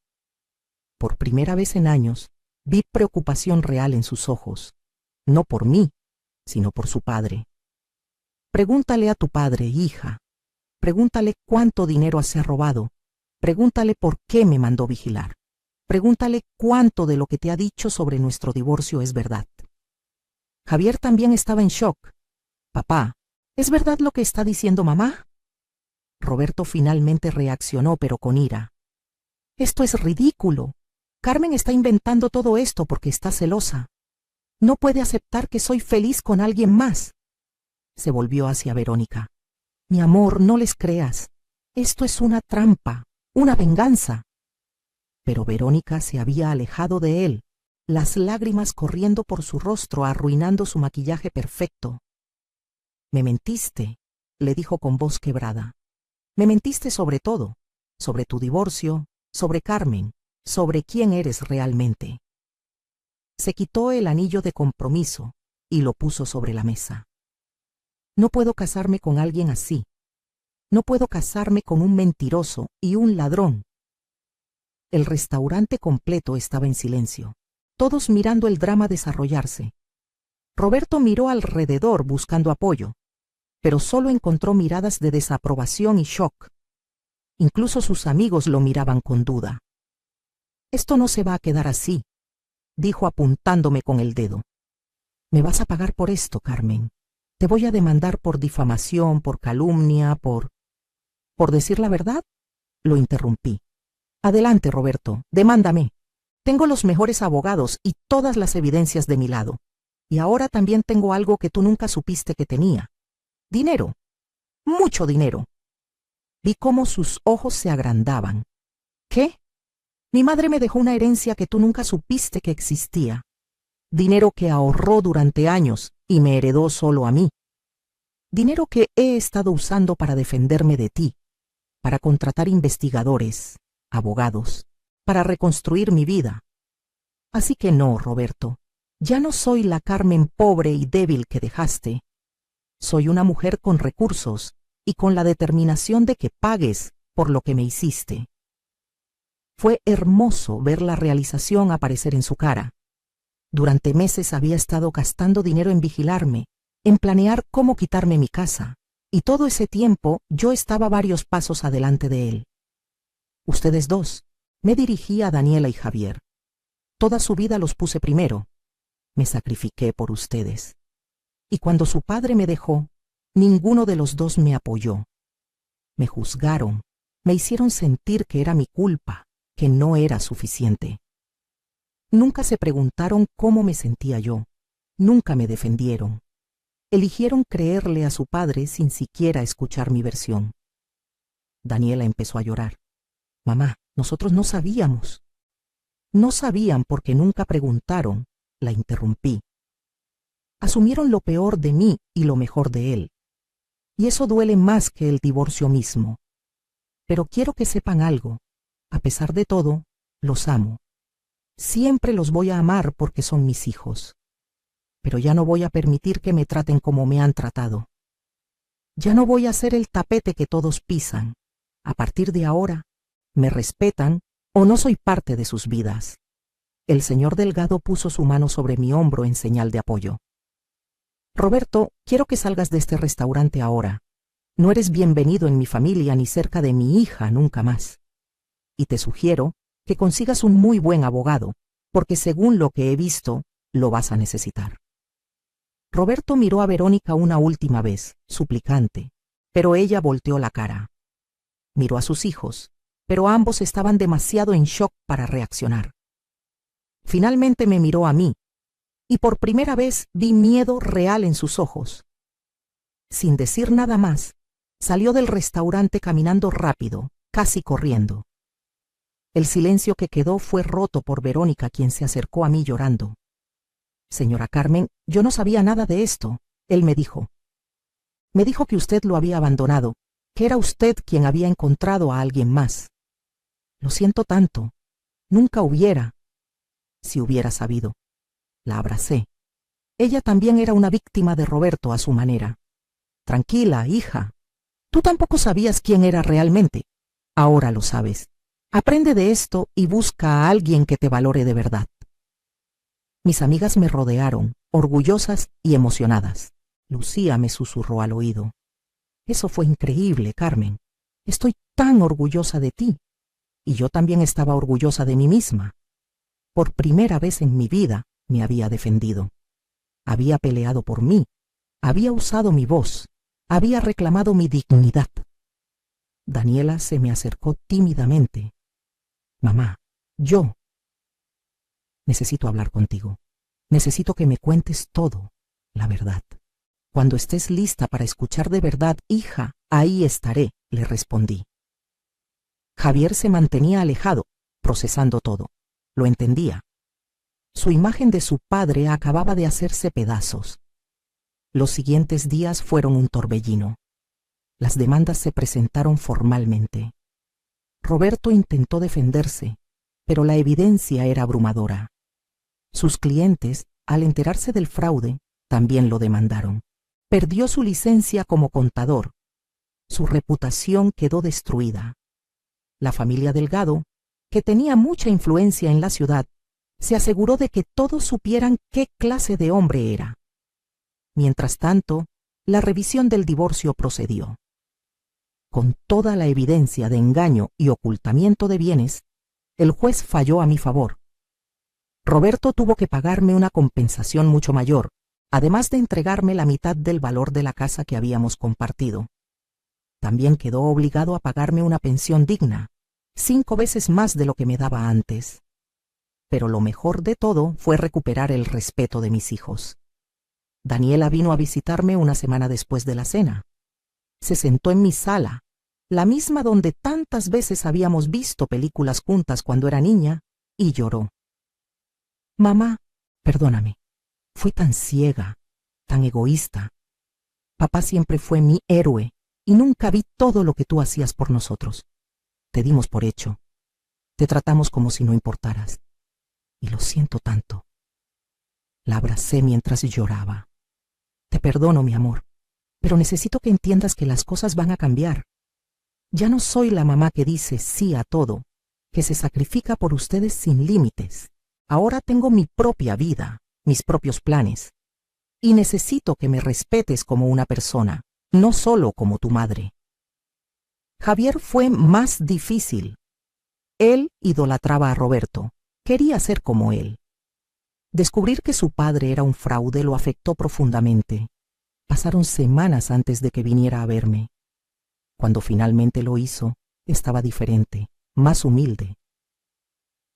Por primera vez en años, vi preocupación real en sus ojos. No por mí, sino por su padre. Pregúntale a tu padre, hija. Pregúntale cuánto dinero se ha robado. Pregúntale por qué me mandó vigilar. Pregúntale cuánto de lo que te ha dicho sobre nuestro divorcio es verdad. Javier también estaba en shock. Papá, ¿es verdad lo que está diciendo mamá? Roberto finalmente reaccionó, pero con ira. Esto es ridículo. Carmen está inventando todo esto porque está celosa. No puede aceptar que soy feliz con alguien más. Se volvió hacia Verónica. Mi amor, no les creas. Esto es una trampa, una venganza. Pero Verónica se había alejado de él, las lágrimas corriendo por su rostro, arruinando su maquillaje perfecto. Me mentiste, le dijo con voz quebrada. Me mentiste sobre todo, sobre tu divorcio, sobre Carmen, sobre quién eres realmente. Se quitó el anillo de compromiso y lo puso sobre la mesa. No puedo casarme con alguien así. No puedo casarme con un mentiroso y un ladrón. El restaurante completo estaba en silencio, todos mirando el drama desarrollarse. Roberto miró alrededor buscando apoyo, pero solo encontró miradas de desaprobación y shock. Incluso sus amigos lo miraban con duda. Esto no se va a quedar así, dijo apuntándome con el dedo. Me vas a pagar por esto, Carmen. Te voy a demandar por difamación, por calumnia, ¿Por decir la verdad? Lo interrumpí. Adelante, Roberto, demándame. Tengo los mejores abogados y todas las evidencias de mi lado. Y ahora también tengo algo que tú nunca supiste que tenía. Dinero. Mucho dinero. Vi cómo sus ojos se agrandaban. ¿Qué? Mi madre me dejó una herencia que tú nunca supiste que existía. Dinero que ahorró durante años y me heredó solo a mí. Dinero que he estado usando para defenderme de ti, para contratar investigadores, abogados, para reconstruir mi vida. Así que no, Roberto, ya no soy la Carmen pobre y débil que dejaste. Soy una mujer con recursos y con la determinación de que pagues por lo que me hiciste. Fue hermoso ver la realización aparecer en su cara. Durante meses había estado gastando dinero en vigilarme, en planear cómo quitarme mi casa, y todo ese tiempo yo estaba varios pasos adelante de él. Ustedes dos, me dirigí a Daniela y Javier. Toda su vida los puse primero. Me sacrifiqué por ustedes. Y cuando su padre me dejó, ninguno de los dos me apoyó. Me juzgaron, me hicieron sentir que era mi culpa, que no era suficiente. Nunca se preguntaron cómo me sentía yo, nunca me defendieron. Eligieron creerle a su padre sin siquiera escuchar mi versión. Daniela empezó a llorar. Mamá, nosotros no sabíamos. No sabían porque nunca preguntaron, la interrumpí. Asumieron lo peor de mí y lo mejor de él. Y eso duele más que el divorcio mismo. Pero quiero que sepan algo. A pesar de todo, los amo. Siempre los voy a amar porque son mis hijos. Pero ya no voy a permitir que me traten como me han tratado. Ya no voy a ser el tapete que todos pisan. A partir de ahora, me respetan o no soy parte de sus vidas. El señor Delgado puso su mano sobre mi hombro en señal de apoyo. Roberto, quiero que salgas de este restaurante ahora. No eres bienvenido en mi familia ni cerca de mi hija nunca más. Y te sugiero que consigas un muy buen abogado, porque según lo que he visto, lo vas a necesitar. Roberto miró a Verónica una última vez, suplicante, pero ella volteó la cara. Miró a sus hijos, pero ambos estaban demasiado en shock para reaccionar. Finalmente me miró a mí, y por primera vez vi miedo real en sus ojos. Sin decir nada más, salió del restaurante caminando rápido, casi corriendo. El silencio que quedó fue roto por Verónica, quien se acercó a mí llorando. Señora Carmen, yo no sabía nada de esto, él me dijo. Me dijo que usted lo había abandonado, que era usted quien había encontrado a alguien más. Lo siento tanto. Nunca hubiera. Si hubiera sabido. La abracé. Ella también era una víctima de Roberto a su manera. Tranquila, hija. Tú tampoco sabías quién era realmente. Ahora lo sabes. Aprende de esto y busca a alguien que te valore de verdad. Mis amigas me rodearon, orgullosas y emocionadas. Lucía me susurró al oído. Eso fue increíble, Carmen. Estoy tan orgullosa de ti. Y yo también estaba orgullosa de mí misma. Por primera vez en mi vida me había defendido. Había peleado por mí. Había usado mi voz. Había reclamado mi dignidad. Daniela se me acercó tímidamente. Mamá, yo necesito hablar contigo. Necesito que me cuentes todo, la verdad. Cuando estés lista para escuchar de verdad, hija, ahí estaré, le respondí. Javier se mantenía alejado, procesando todo. Lo entendía. Su imagen de su padre acababa de hacerse pedazos. Los siguientes días fueron un torbellino. Las demandas se presentaron formalmente. Roberto intentó defenderse, pero la evidencia era abrumadora. Sus clientes, al enterarse del fraude, también lo demandaron. Perdió su licencia como contador. Su reputación quedó destruida. La familia Delgado, que tenía mucha influencia en la ciudad, se aseguró de que todos supieran qué clase de hombre era. Mientras tanto, la revisión del divorcio procedió. Con toda la evidencia de engaño y ocultamiento de bienes, el juez falló a mi favor. Roberto tuvo que pagarme una compensación mucho mayor, además de entregarme la mitad del valor de la casa que habíamos compartido. También quedó obligado a pagarme una pensión digna, 5 veces más de lo que me daba antes. Pero lo mejor de todo fue recuperar el respeto de mis hijos. Daniela vino a visitarme una semana después de la cena. Se sentó en mi sala, la misma donde tantas veces habíamos visto películas juntas cuando era niña, y lloró. Mamá, perdóname. Fui tan ciega, tan egoísta. Papá siempre fue mi héroe y nunca vi todo lo que tú hacías por nosotros. Te dimos por hecho. Te tratamos como si no importaras. Y lo siento tanto. La abracé mientras lloraba. Te perdono, mi amor, pero necesito que entiendas que las cosas van a cambiar. Ya no soy la mamá que dice sí a todo, que se sacrifica por ustedes sin límites. Ahora tengo mi propia vida, mis propios planes. Y necesito que me respetes como una persona, no solo como tu madre. Javier fue más difícil. Él idolatraba a Roberto, quería ser como él. Descubrir que su padre era un fraude lo afectó profundamente. Pasaron semanas antes de que viniera a verme. Cuando finalmente lo hizo, estaba diferente, más humilde.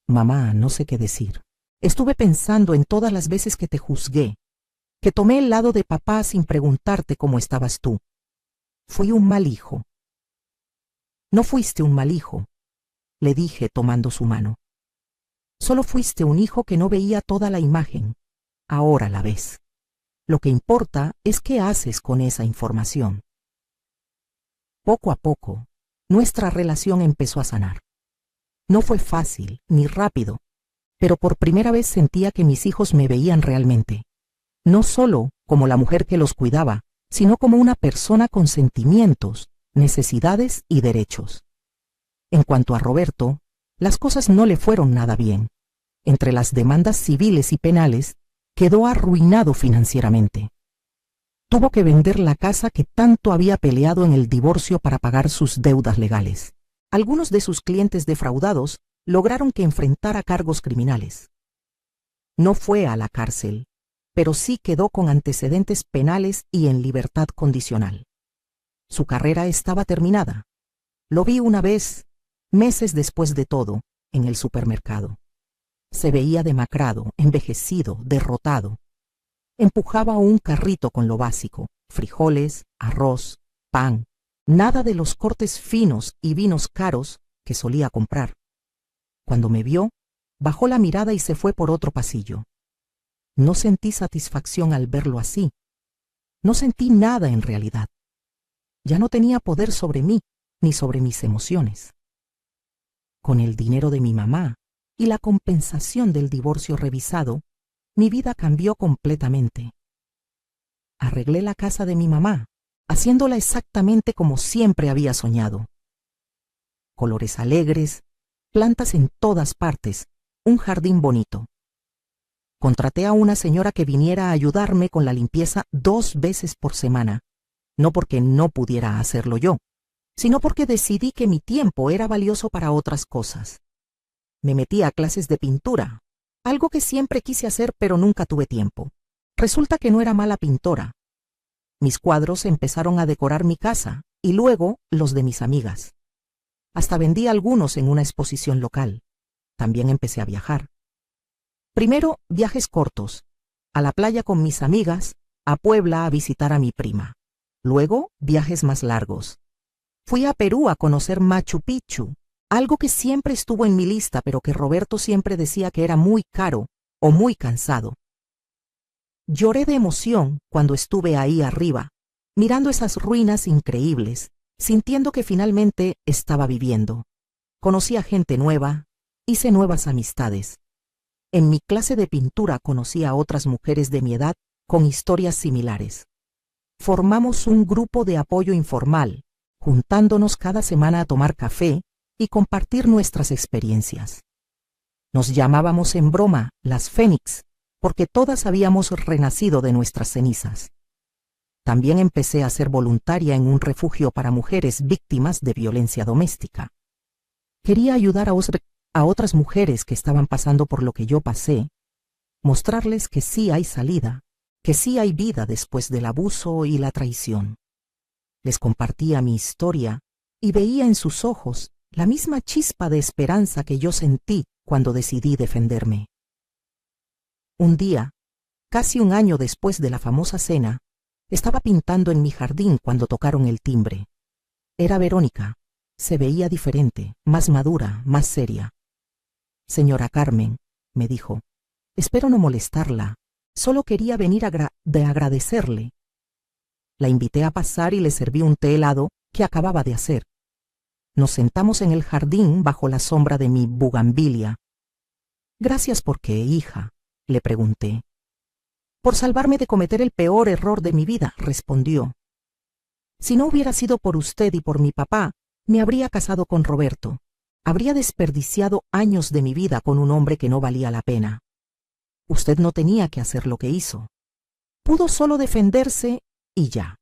Mamá, no sé qué decir. Estuve pensando en todas las veces que te juzgué, que tomé el lado de papá sin preguntarte cómo estabas tú. Fui un mal hijo. No fuiste un mal hijo, le dije tomando su mano. Solo fuiste un hijo que no veía toda la imagen. Ahora la ves. Lo que importa es qué haces con esa información. Poco a poco, nuestra relación empezó a sanar. No fue fácil ni rápido, pero por primera vez sentía que mis hijos me veían realmente, no solo como la mujer que los cuidaba, sino como una persona con sentimientos, necesidades y derechos. En cuanto a Roberto, las cosas no le fueron nada bien. Entre las demandas civiles y penales, quedó arruinado financieramente. Tuvo que vender la casa que tanto había peleado en el divorcio para pagar sus deudas legales. Algunos de sus clientes defraudados lograron que enfrentara cargos criminales. No fue a la cárcel, pero sí quedó con antecedentes penales y en libertad condicional. Su carrera estaba terminada. Lo vi una vez, meses después de todo, en el supermercado. Se veía demacrado, envejecido, derrotado. Empujaba un carrito con lo básico: frijoles, arroz, pan, nada de los cortes finos y vinos caros que solía comprar. Cuando me vio, bajó la mirada y se fue por otro pasillo. No sentí satisfacción al verlo así. No sentí nada en realidad. Ya no tenía poder sobre mí, ni sobre mis emociones. Con el dinero de mi mamá y la compensación del divorcio revisado, mi vida cambió completamente. Arreglé la casa de mi mamá, haciéndola exactamente como siempre había soñado. Colores alegres, plantas en todas partes, un jardín bonito. Contraté a una señora que viniera a ayudarme con la limpieza 2 veces por semana, no porque no pudiera hacerlo yo, sino porque decidí que mi tiempo era valioso para otras cosas. Me metí a clases de pintura, algo que siempre quise hacer pero nunca tuve tiempo. Resulta que no era mala pintora. Mis cuadros empezaron a decorar mi casa y luego los de mis amigas. Hasta vendí algunos en una exposición local. También empecé a viajar. Primero, viajes cortos, a la playa con mis amigas, a Puebla a visitar a mi prima. Luego, viajes más largos. Fui a Perú a conocer Machu Picchu, algo que siempre estuvo en mi lista, pero que Roberto siempre decía que era muy caro o muy cansado. Lloré de emoción cuando estuve ahí arriba, mirando esas ruinas increíbles, sintiendo que finalmente estaba viviendo. Conocí a gente nueva, hice nuevas amistades. En mi clase de pintura conocí a otras mujeres de mi edad con historias similares. Formamos un grupo de apoyo informal, juntándonos cada semana a tomar café y compartir nuestras experiencias. Nos llamábamos en broma las Fénix, porque todas habíamos renacido de nuestras cenizas. También empecé a ser voluntaria en un refugio para mujeres víctimas de violencia doméstica. Quería ayudar a otras mujeres que estaban pasando por lo que yo pasé, mostrarles que sí hay salida, que sí hay vida después del abuso y la traición. Les compartía mi historia y veía en sus ojos la misma chispa de esperanza que yo sentí cuando decidí defenderme. Un día, casi un año después de la famosa cena, estaba pintando en mi jardín cuando tocaron el timbre. Era Verónica. Se veía diferente, más madura, más seria. «Señora Carmen», me dijo, «espero no molestarla. Solo quería venir de agradecerle». La invité a pasar y le serví un té helado que acababa de hacer. Nos sentamos en el jardín bajo la sombra de mi bugambilia. «¿Gracias por qué, hija?», le pregunté. «Por salvarme de cometer el peor error de mi vida», respondió. «Si no hubiera sido por usted y por mi papá, me habría casado con Roberto. Habría desperdiciado años de mi vida con un hombre que no valía la pena. Usted no tenía que hacer lo que hizo. Pudo solo defenderse y ya.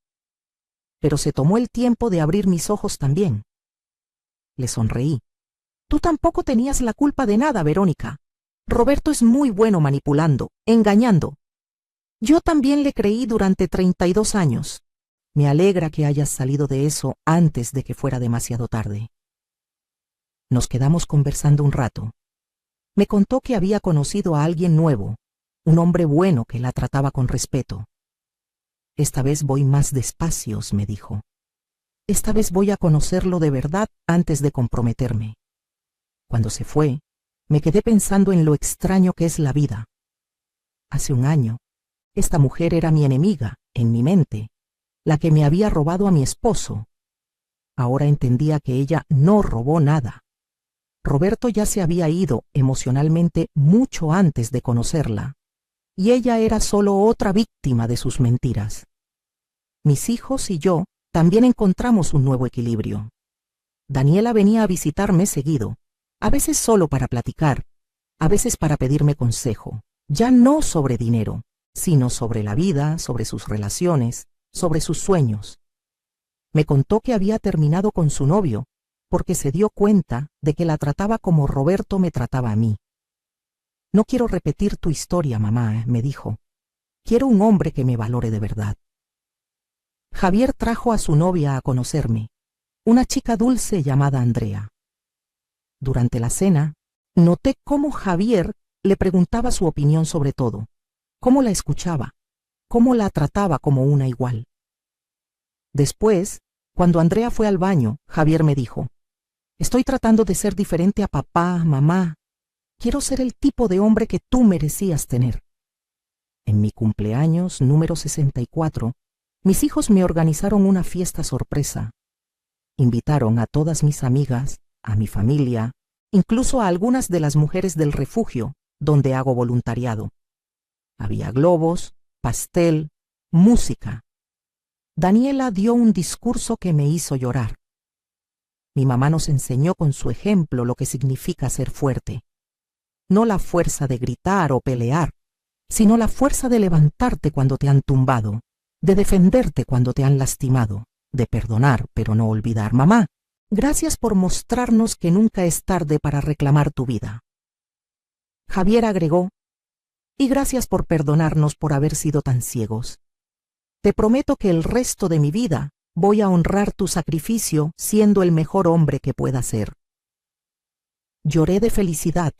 Pero se tomó el tiempo de abrir mis ojos también». Le sonreí. «Tú tampoco tenías la culpa de nada, Verónica. Roberto es muy bueno manipulando, engañando. Yo también le creí durante 32 años. Me alegra que hayas salido de eso antes de que fuera demasiado tarde». Nos quedamos conversando un rato. Me contó que había conocido a alguien nuevo, un hombre bueno que la trataba con respeto. Esta vez voy más despacio, me dijo. Esta vez voy a conocerlo de verdad antes de comprometerme. Cuando se fue, me quedé pensando en lo extraño que es la vida. Hace un año, esta mujer era mi enemiga, en mi mente, la que me había robado a mi esposo. Ahora entendía que ella no robó nada. Roberto ya se había ido emocionalmente mucho antes de conocerla, y ella era solo otra víctima de sus mentiras. Mis hijos y yo también encontramos un nuevo equilibrio. Daniela venía a visitarme seguido, a veces solo para platicar, a veces para pedirme consejo, ya no sobre dinero, sino sobre la vida, sobre sus relaciones, sobre sus sueños. Me contó que había terminado con su novio porque se dio cuenta de que la trataba como Roberto me trataba a mí. No quiero repetir tu historia, mamá, me dijo. Quiero un hombre que me valore de verdad. Javier trajo a su novia a conocerme, una chica dulce llamada Andrea. Durante la cena, noté cómo Javier le preguntaba su opinión sobre todo, cómo la escuchaba, cómo la trataba como una igual. Después, cuando Andrea fue al baño, Javier me dijo, estoy tratando de ser diferente a papá, mamá. Quiero ser el tipo de hombre que tú merecías tener. En mi cumpleaños número 64, mis hijos me organizaron una fiesta sorpresa. Invitaron a todas mis amigas, a mi familia, incluso a algunas de las mujeres del refugio, donde hago voluntariado. Había globos, pastel, música. Daniela dio un discurso que me hizo llorar. Mi mamá nos enseñó con su ejemplo lo que significa ser fuerte. No la fuerza de gritar o pelear, sino la fuerza de levantarte cuando te han tumbado, de defenderte cuando te han lastimado, de perdonar pero no olvidar. Mamá, gracias por mostrarnos que nunca es tarde para reclamar tu vida. Javier agregó, y gracias por perdonarnos por haber sido tan ciegos. Te prometo que el resto de mi vida voy a honrar tu sacrificio siendo el mejor hombre que pueda ser. Lloré de felicidad,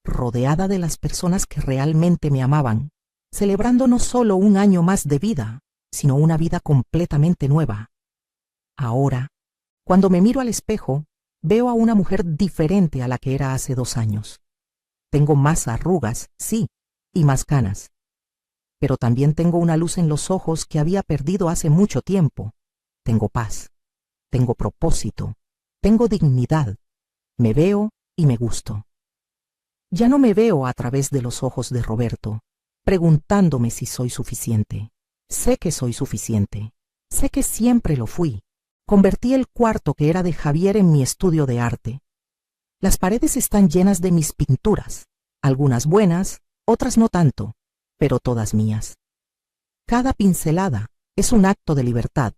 rodeada de las personas que realmente me amaban, celebrando no solo un año más de vida, sino una vida completamente nueva. Ahora, cuando me miro al espejo, veo a una mujer diferente a la que era hace 2 años. Tengo más arrugas, sí, y más canas. Pero también tengo una luz en los ojos que había perdido hace mucho tiempo. Tengo paz, tengo propósito, tengo dignidad. Me veo y me gusto. Ya no me veo a través de los ojos de Roberto, preguntándome si soy suficiente. Sé que soy suficiente. Sé que siempre lo fui. Convertí el cuarto que era de Javier en mi estudio de arte. Las paredes están llenas de mis pinturas, algunas buenas, otras no tanto, pero todas mías. Cada pincelada es un acto de libertad,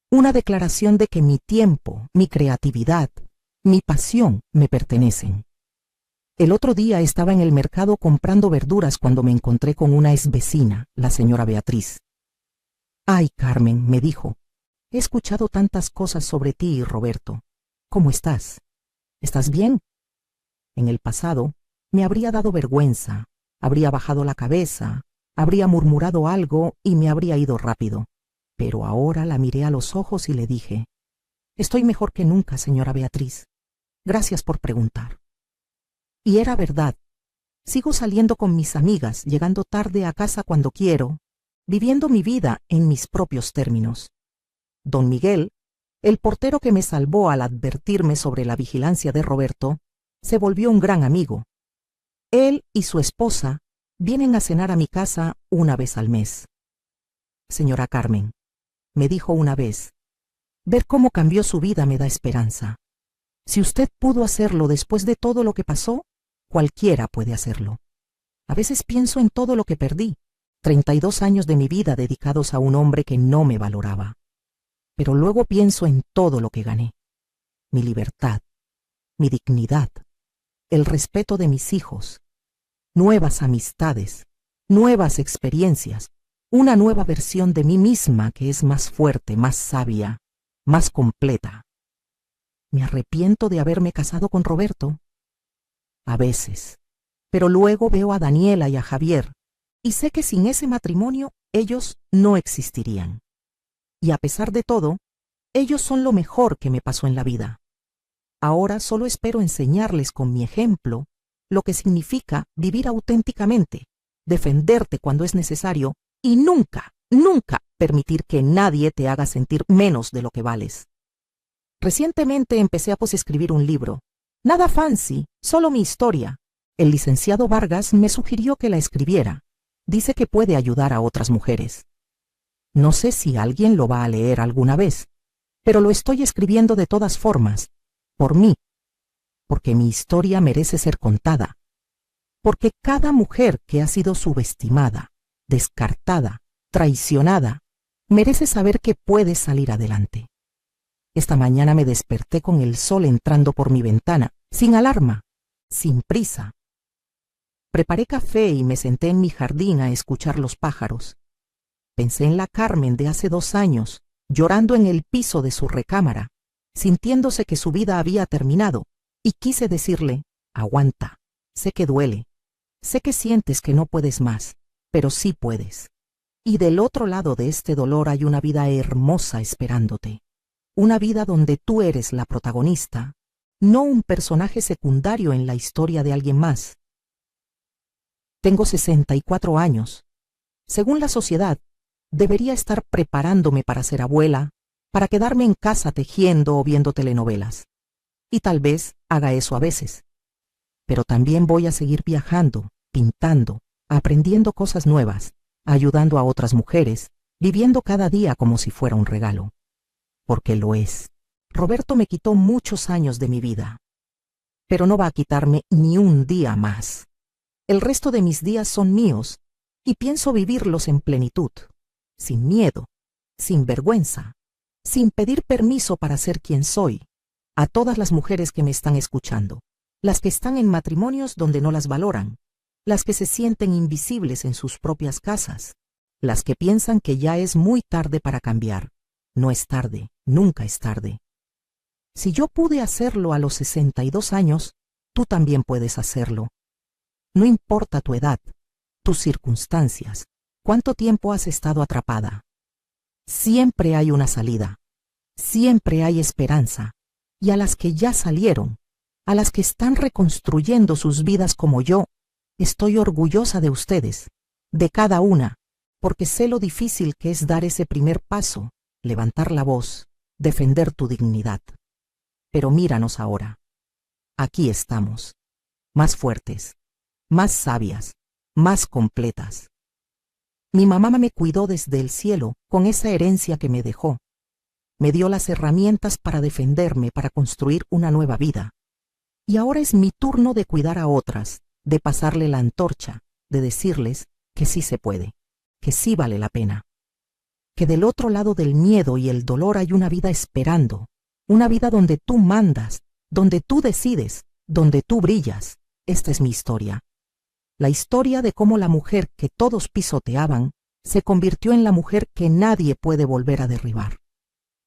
una declaración de que mi tiempo, mi creatividad, mi pasión me pertenecen. El otro día estaba en el mercado comprando verduras cuando me encontré con una exvecina, la señora Beatriz. Ay, Carmen, me dijo, he escuchado tantas cosas sobre ti, Roberto. ¿Cómo estás? ¿Estás bien? En el pasado me habría dado vergüenza, habría bajado la cabeza, habría murmurado algo y me habría ido rápido. Pero ahora la miré a los ojos y le dije, estoy mejor que nunca, señora Beatriz. Gracias por preguntar. Y era verdad. Sigo saliendo con mis amigas, llegando tarde a casa cuando quiero, viviendo mi vida en mis propios términos. Don Miguel, el portero que me salvó al advertirme sobre la vigilancia de Roberto, se volvió un gran amigo. Él y su esposa vienen a cenar a mi casa una vez al mes. Señora Carmen, me dijo una vez, ver cómo cambió su vida me da esperanza. Si usted pudo hacerlo después de todo lo que pasó, cualquiera puede hacerlo. A veces pienso en todo lo que perdí, 32 años de mi vida dedicados a un hombre que no me valoraba. Pero luego pienso en todo lo que gané. Mi libertad, mi dignidad, el respeto de mis hijos, nuevas amistades, nuevas experiencias, una nueva versión de mí misma que es más fuerte, más sabia, más completa. ¿Me arrepiento de haberme casado con Roberto? A veces, pero luego veo a Daniela y a Javier, y sé que sin ese matrimonio ellos no existirían. Y a pesar de todo, ellos son lo mejor que me pasó en la vida. Ahora solo espero enseñarles con mi ejemplo lo que significa vivir auténticamente, defenderte cuando es necesario y nunca, nunca permitir que nadie te haga sentir menos de lo que vales. Recientemente empecé a escribir un libro. Nada fancy, solo mi historia. El licenciado Vargas me sugirió que la escribiera. Dice que puede ayudar a otras mujeres. No sé si alguien lo va a leer alguna vez, pero lo estoy escribiendo de todas formas, por mí, porque mi historia merece ser contada, porque cada mujer que ha sido subestimada, descartada, traicionada, merece saber que puede salir adelante. Esta mañana me desperté con el sol entrando por mi ventana, sin alarma, sin prisa. Preparé café y me senté en mi jardín a escuchar los pájaros. Pensé en la Carmen de hace 2 años, llorando en el piso de su recámara, sintiéndose que su vida había terminado, y quise decirle, aguanta, sé que duele, sé que sientes que no puedes más, pero sí puedes. Y del otro lado de este dolor hay una vida hermosa esperándote. Una vida donde tú eres la protagonista, no un personaje secundario en la historia de alguien más. Tengo 64 años. Según la sociedad, debería estar preparándome para ser abuela, para quedarme en casa tejiendo o viendo telenovelas. Y tal vez haga eso a veces. Pero también voy a seguir viajando, pintando, aprendiendo cosas nuevas, ayudando a otras mujeres, viviendo cada día como si fuera un regalo. Porque lo es. Roberto me quitó muchos años de mi vida, pero no va a quitarme ni un día más. El resto de mis días son míos y pienso vivirlos en plenitud, sin miedo, sin vergüenza, sin pedir permiso para ser quien soy. A todas las mujeres que me están escuchando, las que están en matrimonios donde no las valoran, las que se sienten invisibles en sus propias casas, las que piensan que ya es muy tarde para cambiar. No es tarde, nunca es tarde. Si yo pude hacerlo a los 62 años, tú también puedes hacerlo. No importa tu edad, tus circunstancias, cuánto tiempo has estado atrapada. Siempre hay una salida, siempre hay esperanza, y a las que ya salieron, a las que están reconstruyendo sus vidas como yo, estoy orgullosa de ustedes, de cada una, porque sé lo difícil que es dar ese primer paso, levantar la voz, defender tu dignidad. Pero míranos ahora. Aquí estamos, más fuertes, más sabias, más completas. Mi mamá me cuidó desde el cielo con esa herencia que me dejó. Me dio las herramientas para defenderme, para construir una nueva vida. Y ahora es mi turno de cuidar a otras, de pasarle la antorcha, de decirles que sí se puede, que sí vale la pena. Que del otro lado del miedo y el dolor hay una vida esperando, una vida donde tú mandas, donde tú decides, donde tú brillas. Esta es mi historia. La historia de cómo la mujer que todos pisoteaban se convirtió en la mujer que nadie puede volver a derribar.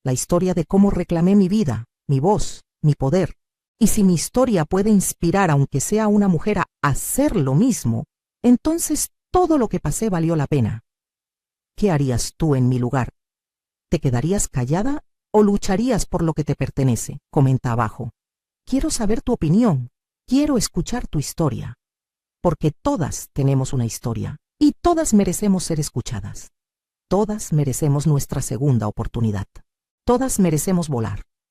La historia de cómo reclamé mi vida, mi voz, mi poder. Y si mi historia puede inspirar aunque sea a una mujer a hacer lo mismo, entonces todo lo que pasé valió la pena. ¿Qué harías tú en mi lugar? ¿Te quedarías callada o lucharías por lo que te pertenece? Comenta abajo. Quiero saber tu opinión. Quiero escuchar tu historia. Porque todas tenemos una historia y todas merecemos ser escuchadas. Todas merecemos nuestra segunda oportunidad. Todas merecemos volar.